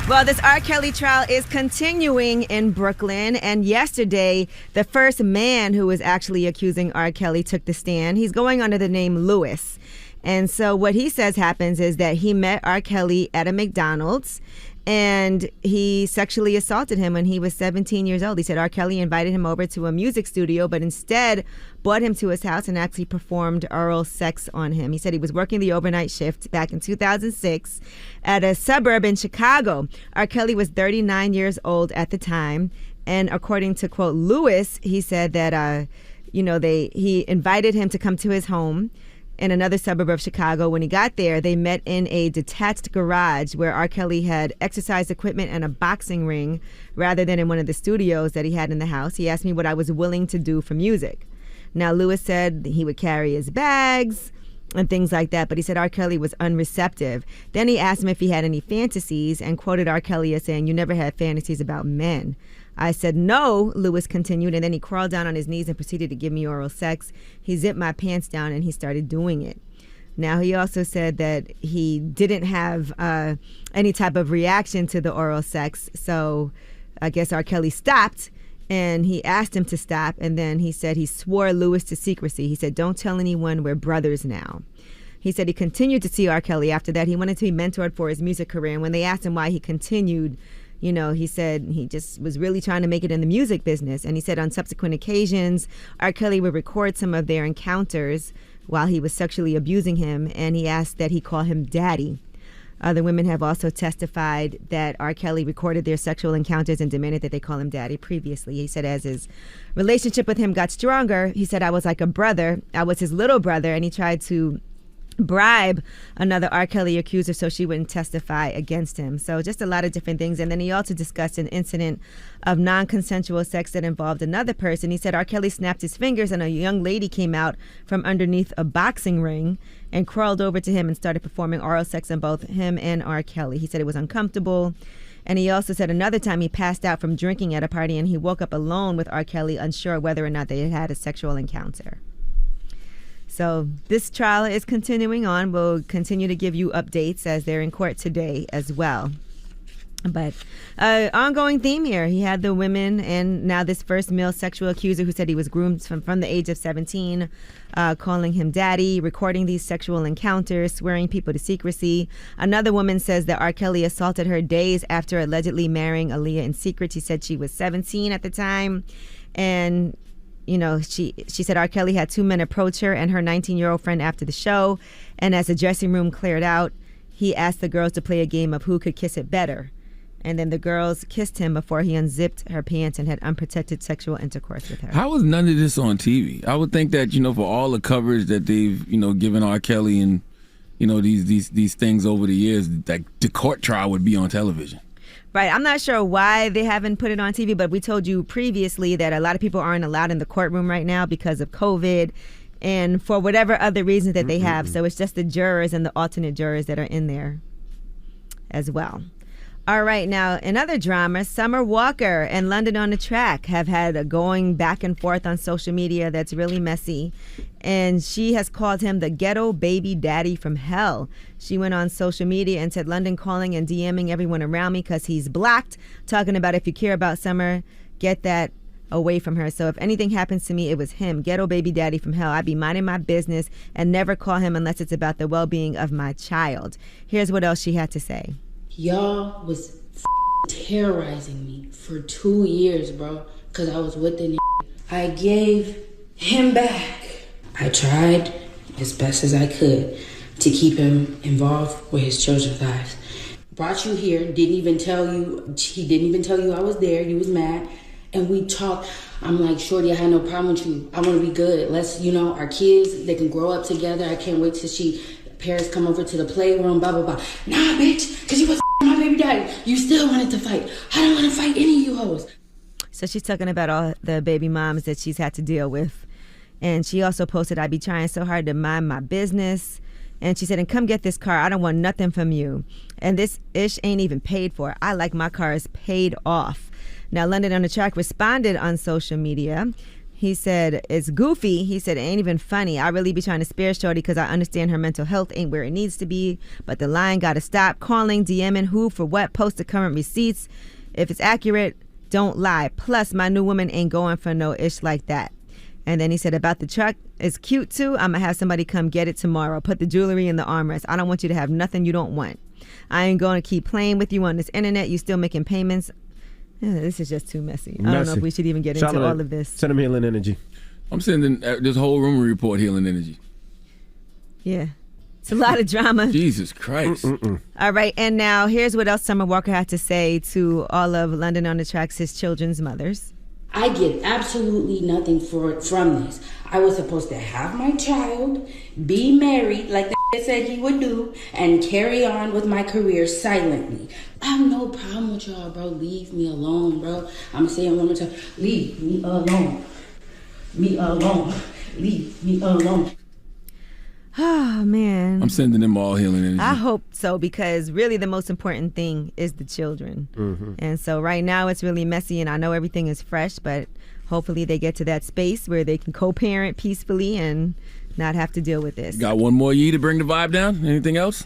Well, this R. Kelly trial is continuing in Brooklyn, and yesterday, the first man who was actually accusing R. Kelly took the stand. He's going under the name Lewis. And so what he says happens is that he met R. Kelly at a McDonald's, and he sexually assaulted him when he was 17 years old. He said R. Kelly invited him over to a music studio, but instead brought him to his house and actually performed oral sex on him. He said he was working the overnight shift back in 2006 at a suburb in Chicago. R. Kelly was 39 years old at the time, and according to, quote, Lewis, he said that, he invited him to come to his home in another suburb of Chicago. When he got there, they met in a detached garage where R. Kelly had exercise equipment and a boxing ring rather than in one of the studios that he had in the house. He asked me what I was willing to do for music. Now, Lewis said he would carry his bags and things like that, but he said R. Kelly was unreceptive. Then he asked him if he had any fantasies and quoted R. Kelly as saying, "You never had fantasies about men." I said, "No," Lewis continued, and then he crawled down on his knees and proceeded to give me oral sex. He zipped my pants down and he started doing it. Now, he also said that he didn't have any type of reaction to the oral sex, so I guess R. Kelly stopped, and he asked him to stop, and then he said he swore Lewis to secrecy. He said, "Don't tell anyone, we're brothers now." He said he continued to see R. Kelly after that. He wanted to be mentored for his music career, and when they asked him why he continued, he said he just was really trying to make it in the music business. And he said on subsequent occasions, R. Kelly would record some of their encounters while he was sexually abusing him, and he asked that he call him daddy. Other women have also testified that R. Kelly recorded their sexual encounters and demanded that they call him daddy previously. He said as his relationship with him got stronger, he said, "I was like a brother. I was his little brother," and he tried to bribe another R. Kelly accuser so she wouldn't testify against him. So just a lot of different things. And then he also discussed an incident of non-consensual sex that involved another person. He said R. Kelly snapped his fingers and a young lady came out from underneath a boxing ring and crawled over to him and started performing oral sex on both him and R. Kelly. He said it was uncomfortable. And he also said another time he passed out from drinking at a party and he woke up alone with R. Kelly, unsure whether or not they had had a sexual encounter. So this trial is continuing on. We'll continue to give you updates as they're in court today as well. But ongoing theme here. He had the women and now this first male sexual accuser who said he was groomed from the age of 17, calling him daddy, recording these sexual encounters, swearing people to secrecy. Another woman says that R. Kelly assaulted her days after allegedly marrying Aaliyah in secret. She said she was 17 at the time. And you know, she said R. Kelly had two men approach her and her 19-year-old friend after the show. And as the dressing room cleared out, he asked the girls to play a game of who could kiss it better. And then the girls kissed him before he unzipped her pants and had unprotected sexual intercourse with her. How was none of this on TV? I would think that, for all the coverage that they've, given R. Kelly and, these things over the years, like the court trial would be on television. Right. I'm not sure why they haven't put it on TV, but we told you previously that a lot of people aren't allowed in the courtroom right now because of COVID and for whatever other reasons that they have. So it's just the jurors and the alternate jurors that are in there as well. All right. Now, in other drama, Summer Walker and London on the Track have had a going back and forth on social media that's really messy. And she has called him the ghetto baby daddy from hell. She went on social media and said, London calling and DMing everyone around me because he's blocked, talking about if you care about Summer, get that away from her. So if anything happens to me, it was him, ghetto baby daddy from hell. I'd be minding my business and never call him unless it's about the well-being of my child. Here's what else she had to say. Y'all was terrorizing me for 2 years, bro, because I was with the I gave him back. I tried as best as I could to keep him involved with his children's lives. Brought you here, didn't even tell you, he didn't even tell you I was there, you was mad, and we talked. I'm like, shorty, I had no problem with you. I want to be good. Let's, our kids, they can grow up together. I can't wait till parents come over to the playroom, blah, blah, blah. Nah, bitch, because you was my baby daddy. You still wanted to fight. I don't want to fight any of you hoes. So she's talking about all the baby moms that she's had to deal with. And she also posted, I be trying so hard to mind my business. And she said, and come get this car. I don't want nothing from you. And this ish ain't even paid for. I like my cars paid off. Now, London on the Track responded on social media. He said, it's goofy. He said, it ain't even funny. I really be trying to spare shorty because I understand her mental health ain't where it needs to be. But the line got to stop. Calling, DMing, who, for what, post the current receipts. If it's accurate, don't lie. Plus, my new woman ain't going for no ish like that. And then he said about the truck, it's cute too. I'm going to have somebody come get it tomorrow. Put the jewelry in the armrest. I don't want you to have nothing you don't want. I ain't going to keep playing with you on this internet. You still making payments. This is just too messy. I don't know if we should even get into all of this. Send him healing energy. I'm sending this whole rumor report healing energy. Yeah. It's a lot of drama. Jesus Christ. All right. And now here's what else Summer Walker had to say to all of London on the Track's his children's mothers. I get absolutely nothing from this. I was supposed to have my child, be married like the said he would do, and carry on with my career silently. I have no problem with y'all, bro. Leave me alone, bro. I'm saying one more time. Leave me alone. Me alone. Leave me alone. Oh, man. I'm sending them all healing energy. I hope so, because really the most important thing is the children. Mm-hmm. And so right now it's really messy, and I know everything is fresh, but hopefully they get to that space where they can co-parent peacefully and not have to deal with this. Got one more year to bring the vibe down? Anything else?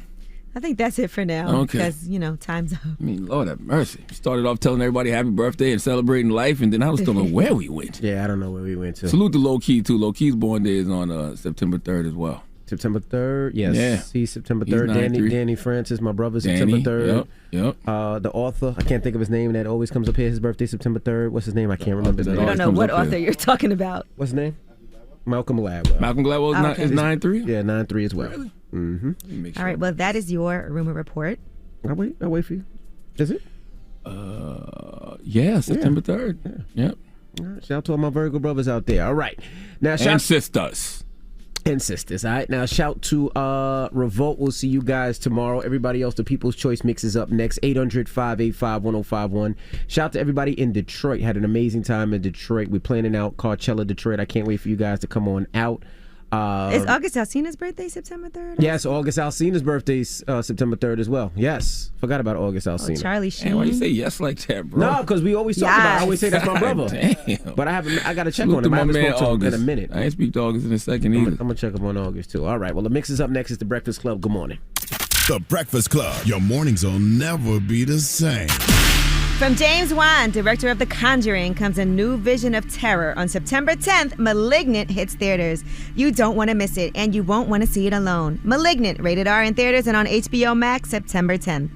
I think that's it for now. Okay. Because, time's up. I mean, Lord have mercy. Started off telling everybody happy birthday and celebrating life, and then I was still know where we went. Yeah, I don't know where we went to. Salute to Low Key, too. Low Key's born day is on September 3rd as well. September 3rd, yes. Yeah. He's September 3rd. Danny Francis, my brother, September 3rd. Yep. The author, I can't think of his name, that always comes up here. His birthday, September 3rd. What's his name? I can't remember his name. I don't know what author you're talking about. What's his name? Malcolm Gladwell. Malcolm Gladwell is 9-3? Yeah, 9-3 as well. Really? Mm-hmm. All right, well, that is your rumor report. I'll wait for you. Is it? Yeah, September 3rd. Yeah. Yep. All right, shout out to all my Virgo brothers out there. All right. Now, and sisters. And sisters. All right, now shout to Revolt. We'll see you guys tomorrow. Everybody else, the People's Choice Mix is up next. 800-585-1051. Shout to everybody in Detroit. Had an amazing time in Detroit. We're planning out Coachella Detroit. I can't wait for you guys to come on out. Is August Alsina's birthday September 3rd? Yes, August Alsina's birthday's September 3rd as well. Yes. Forgot about August Alsina. Charlie Sheen. Why you say yes like that, bro? No, because we always talk about it. I always say that's my brother. Damn. But I got to check Salute on to him. I my haven't man spoken to him in August. a minute. I ain't speak to August in a second either. I'm going to check up on August too. All right. Well, the mix is up next. It's The Breakfast Club. Good morning. The Breakfast Club. Your mornings will never be the same. From James Wan, director of The Conjuring, comes a new vision of terror. On September 10th, Malignant hits theaters. You don't want to miss it, and you won't want to see it alone. Malignant, rated R in theaters and on HBO Max September 10th.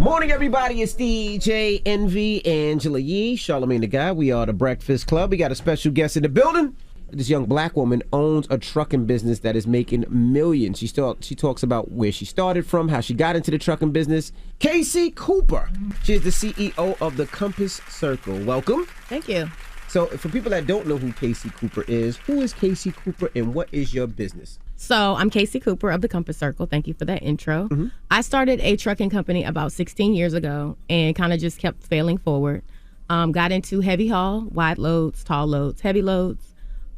Morning, everybody. It's DJ Envy, Angela Yee, Charlamagne the Guy. We are The Breakfast Club. We got a special guest in the building. This young black woman owns a trucking business that is making millions. She talks about where she started from, how she got into the trucking business. Casey Cooper. She is the CEO of the Compass Circle. Welcome. Thank you. So for people that don't know who Casey Cooper is, who is Casey Cooper and what is your business? So I'm Casey Cooper of the Compass Circle. Thank you for that intro. I started a trucking company about 16 years ago and kind of just kept failing forward. Got into heavy haul, wide loads, tall loads, heavy loads,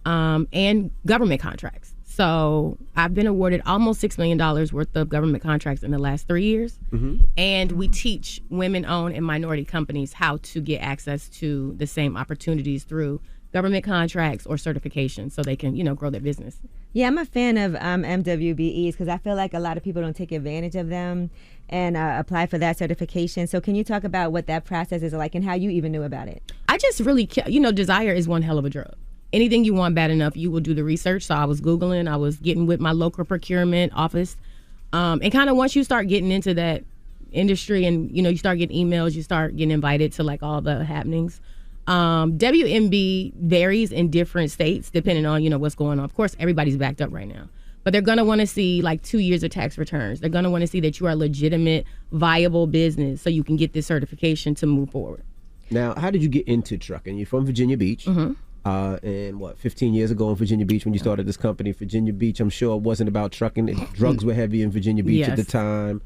and government contracts. So I've been awarded almost $6 million worth of government contracts in the last 3 years. And we teach women-owned and minority companies how to get access to the same opportunities through government contracts or certifications so they can, grow their business. Yeah, I'm a fan of MWBEs because I feel like a lot of people don't take advantage of them and apply for that certification. So can you talk about what that process is like and how you even knew about it? I just really, desire is one hell of a drug. Anything you want bad enough, you will do the research. So I was Googling, I was getting with my local procurement office. And kind of once you start getting into that industry and, you start getting emails, you start getting invited to like all the happenings. WMB varies in different states depending on, what's going on. Of course, everybody's backed up right now. But they're going to want to see like 2 years of tax returns. They're going to want to see that you are a legitimate, viable business so you can get this certification to move forward. Now, how did you get into trucking? You're from Virginia Beach. And 15 years ago in Virginia Beach when you started this company, Virginia Beach, I'm sure it wasn't about trucking. Drugs were heavy in Virginia Beach at the time.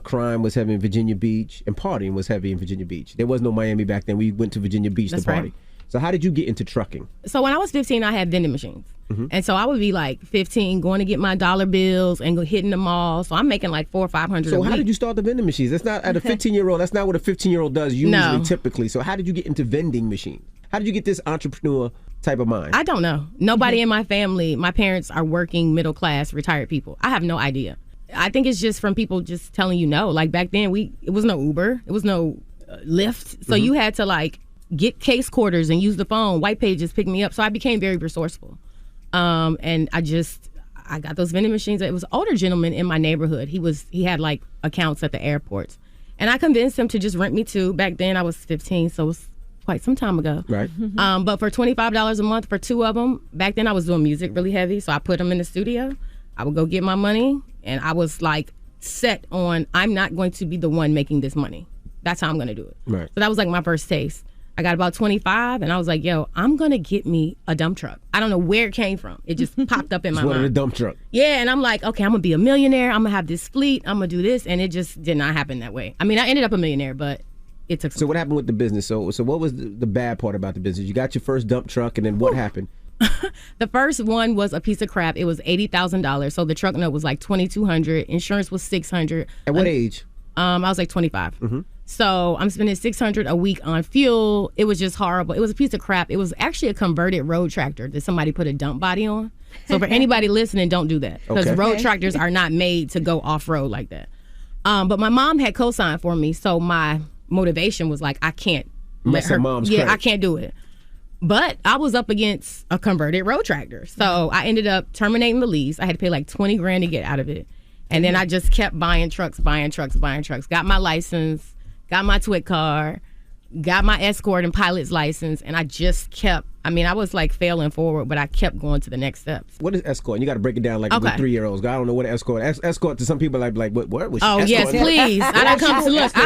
Crime was heavy in Virginia Beach, and partying was heavy in Virginia Beach. There was no Miami back then. We went to Virginia Beach to party. Right. So how did you get into trucking? So when I was 15, I had vending machines. And so I would be like 15 going to get my dollar bills and go hitting the mall. So I'm making like $400 or $500 So a week. how did you start the vending machines? That's not at a 15-year-old. That's not what a 15-year-old does usually, typically. So how did you get into vending machines? How did you get this entrepreneur type of mind? I don't know. Nobody in my family, my parents are working middle class, retired people. I have no idea. I think it's just from people just telling you no. Like back then, it was no Uber, it was no Lyft. So you had to like get case quarters and use the phone. White Pages picked me up. So I became very resourceful. And I got those vending machines. It was an older gentleman in my neighborhood. He had like accounts at the airports. And I convinced him to just rent me two. Back then I was 15, so it was quite some time ago. Right. But for $25 a month for two of them, back then I was doing music really heavy. So I put them in the studio. I would go get my money. And I was like set on, I'm not going to be the one making this money. That's how I'm going to do it. Right. So that was like my first taste. I got about 25 and I was like, yo, I'm going to get me a dump truck. I don't know where it came from. It just popped up in my mind. Wanted a dump truck. Yeah, and I'm like, okay, I'm going to be a millionaire. I'm going to have this fleet. I'm going to do this. And it just did not happen that way. I mean, I ended up a millionaire, but it took some So what happened with the business? So what was the bad part about the business? You got your first dump truck and then what happened? The first one was a piece of crap. It was $80,000. So the truck note was like $2,200. Insurance was $600. At what age? I was like 25. So I'm spending $600 a week on fuel. It was just horrible. It was a piece of crap. It was actually a converted road tractor that somebody put a dump body on. So for anybody listening, don't do that because road tractors are not made to go off road like that. But my mom had co-signed for me, so my motivation was like, I can't let her. I can't do it. But I was up against a converted road tractor. So I ended up terminating the lease. I had to pay like $20,000 to get out of it. And then I just kept buying trucks. Got my license, got my TWIC car, got my escort and pilot's license. And I just kept, I was like failing forward, but I kept going to the next steps. What is escort? You got to break it down like with 3-year-olds. I don't know what escort. Escort to some people like what was she? Oh, escort? yes, please. I've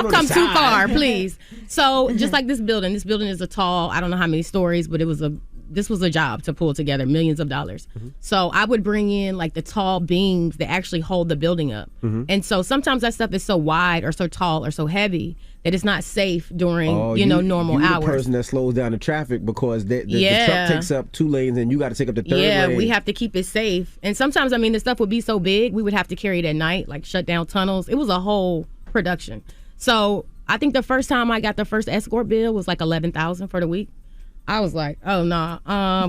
come too far, please. So just like this building is a tall, I don't know how many stories, but it was a this was a job to pull together millions of dollars. So I would bring in like the tall beams that actually hold the building up. And so sometimes that stuff is so wide or so tall or so heavy that it's not safe during, normal hours. The person that slows down the traffic because the truck takes up 2 lanes and you got to take up the third lane. Yeah, we have to keep it safe. And sometimes, I mean, the stuff would be so big, we would have to carry it at night, like shut down tunnels. It was a whole production. So I think the first time I got the first escort bill was like $11,000 for the week. I was like, oh, nah.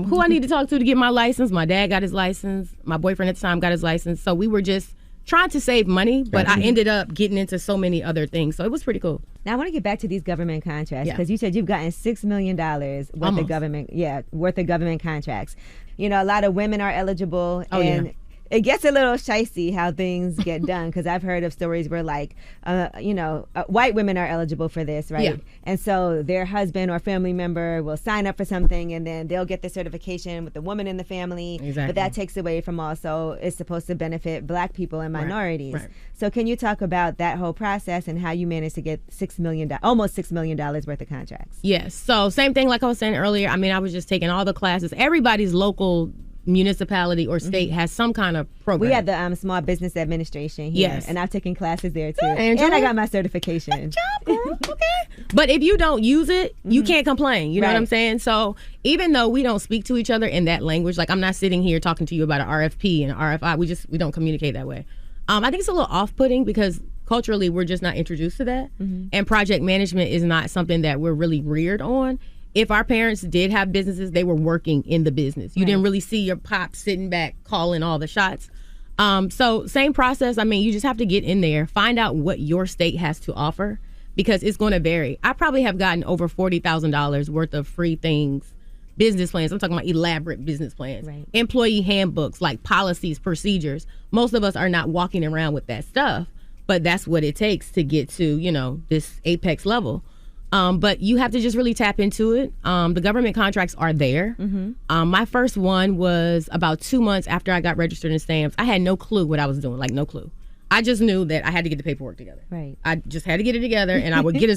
Who I need to talk to get my license? My dad got his license. My boyfriend at the time got his license. So we were just trying to save money, but I ended up getting into so many other things. So it was pretty cool. Now I want to get back to these government contracts because you said you've gotten $6 million worth of government contracts. You know, a lot of women are eligible, and it gets a little shicey how things get done because I've heard of stories where like, white women are eligible for this, right? Yeah. And so their husband or family member will sign up for something and then they'll get the certification with the woman in the family. Exactly. But that takes away from also it's supposed to benefit black people and minorities. Right. So can you talk about that whole process and how you managed to get almost $6 million worth of contracts? Yes. So same thing like I was saying earlier. I mean, I was just taking all the classes. Everybody's local municipality or state has some kind of program. We have the Small Business Administration here, and I've taken classes there too, and I got my certification. Good job, girl. Okay. But if you don't use it, you can't complain. You know what I'm saying? So even though we don't speak to each other in that language, like I'm not sitting here talking to you about an RFP and an RFI, we don't communicate that way. I think it's a little off-putting because culturally we're just not introduced to that, and project management is not something that we're really reared on. If our parents did have businesses, they were working in the business. You didn't really see your pop sitting back calling all the shots. So same process. I mean, you just have to get in there, find out what your state has to offer because it's going to vary. I probably have gotten over $40,000 worth of free things, business plans. I'm talking about elaborate business plans, employee handbooks, like policies, procedures. Most of us are not walking around with that stuff, but that's what it takes to get to, this apex level. But you have to just really tap into it. The government contracts are there. My first one was about 2 months after I got registered in stamps. I had no clue what I was doing, like no clue. I just knew that I had to get the paperwork together. Right. I just had to get it together, and I would get a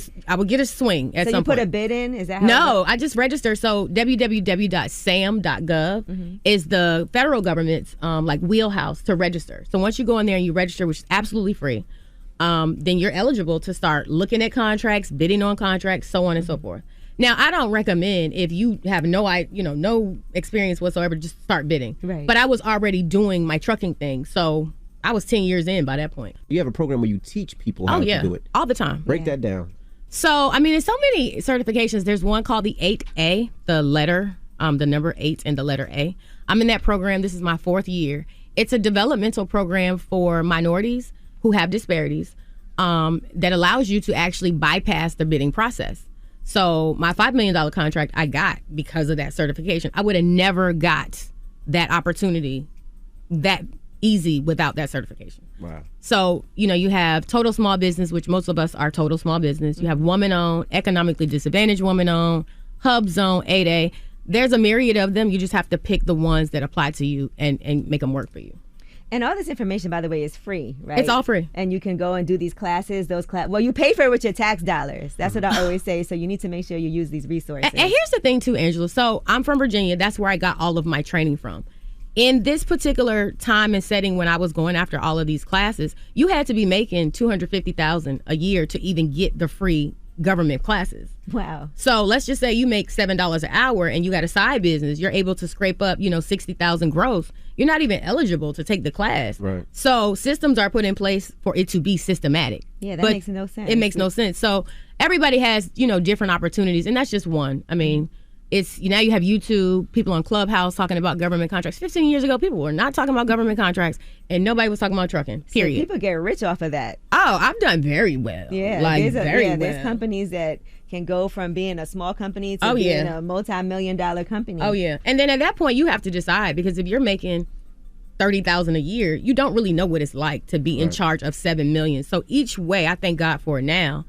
swing at some point. So you put a bid in? Is that how? No, I just registered. So www.sam.gov is the federal government's wheelhouse to register. So once you go in there and you register, which is absolutely free. Then you're eligible to start looking at contracts, bidding on contracts, so on and so forth. Now, I don't recommend if you have no experience whatsoever, just start bidding. Right. But I was already doing my trucking thing, so I was 10 years in by that point. You have a program where you teach people how to do it. All the time. Break that down. So, I mean, there's so many certifications. There's one called the 8A, the letter, the number 8 and the letter A. I'm in that program. This is my 4th year. It's a developmental program for minorities who have disparities that allows you to actually bypass the bidding process. So my $5 million contract I got because of that certification. I would have never got that opportunity that easy without that certification. Wow. So, you have total small business, which most of us are total small business. You have woman-owned, economically disadvantaged woman-owned, hub zone, 8A. There's a myriad of them. You just have to pick the ones that apply to you and make them work for you. And all this information, by the way, is free, right? It's all free. And you can go and do these classes, well, you pay for it with your tax dollars. That's what I always say. So you need to make sure you use these resources. And here's the thing, too, Angela. So I'm from Virginia. That's where I got all of my training from. In this particular time and setting when I was going after all of these classes, you had to be making $250,000 a year to even get the free government classes. Wow. So let's just say you make $7 an hour and you got a side business. You're able to scrape up, $60,000 gross. You're not even eligible to take the class. Right. So systems are put in place for it to be systematic. Yeah, that makes no sense. It makes no sense. So everybody has, different opportunities, and that's just one. I mean, it's now you have YouTube, people on Clubhouse talking about government contracts. 15 years ago, people were not talking about government contracts, and nobody was talking about trucking, period. So people get rich off of that. Oh, I've done very well. Yeah, there's companies that can go from being a small company to being a multi-million-dollar company. Oh, yeah. And then at that point, you have to decide, because if you're making $30,000 a year, you don't really know what it's like to be in charge of $7 million. So each way, I thank God for it now.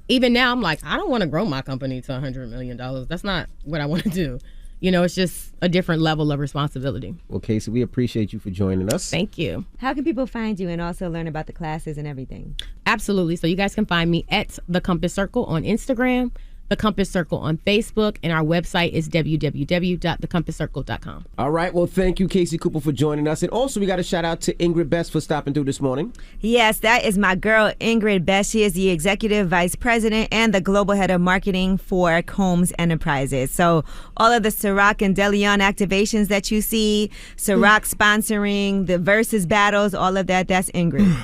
Even now, I'm like, I don't want to grow my company to $100 million. That's not what I want to do. It's just a different level of responsibility. Well, Casey, we appreciate you for joining us. Thank you. How can people find you and also learn about the classes and everything? Absolutely. So you guys can find me at The Compass Circle on Instagram. The Compass Circle on Facebook, and our website is www.thecompasscircle.com. All right. Well, thank you, Casey Cooper, for joining us. And also, we got a shout out to Ingrid Best for stopping through this morning. Yes, that is my girl, Ingrid Best. She is the Executive Vice President and the Global Head of Marketing for Combs Enterprises. So all of the Ciroc and DeLeon activations that you see, Ciroc sponsoring, the versus battles, all of that, that's Ingrid.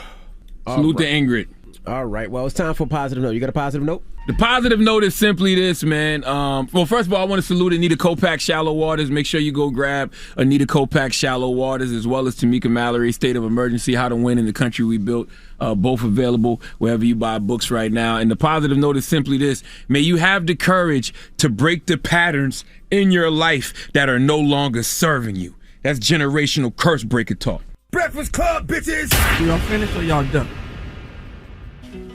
Salute to Ingrid. All right. Well, it's time for a positive note. You got a positive note? The positive note is simply this, man. Well, first of all, I want to salute Anita Kopak Shallow Waters. Make sure you go grab Anita Kopak Shallow Waters, as well as Tamika Mallory, State of Emergency, How to Win in the Country We Built. Both available wherever you buy books right now. And the positive note is simply this. May you have the courage to break the patterns in your life that are no longer serving you. That's generational curse breaker talk. Breakfast Club, bitches! Y'all finished or y'all done?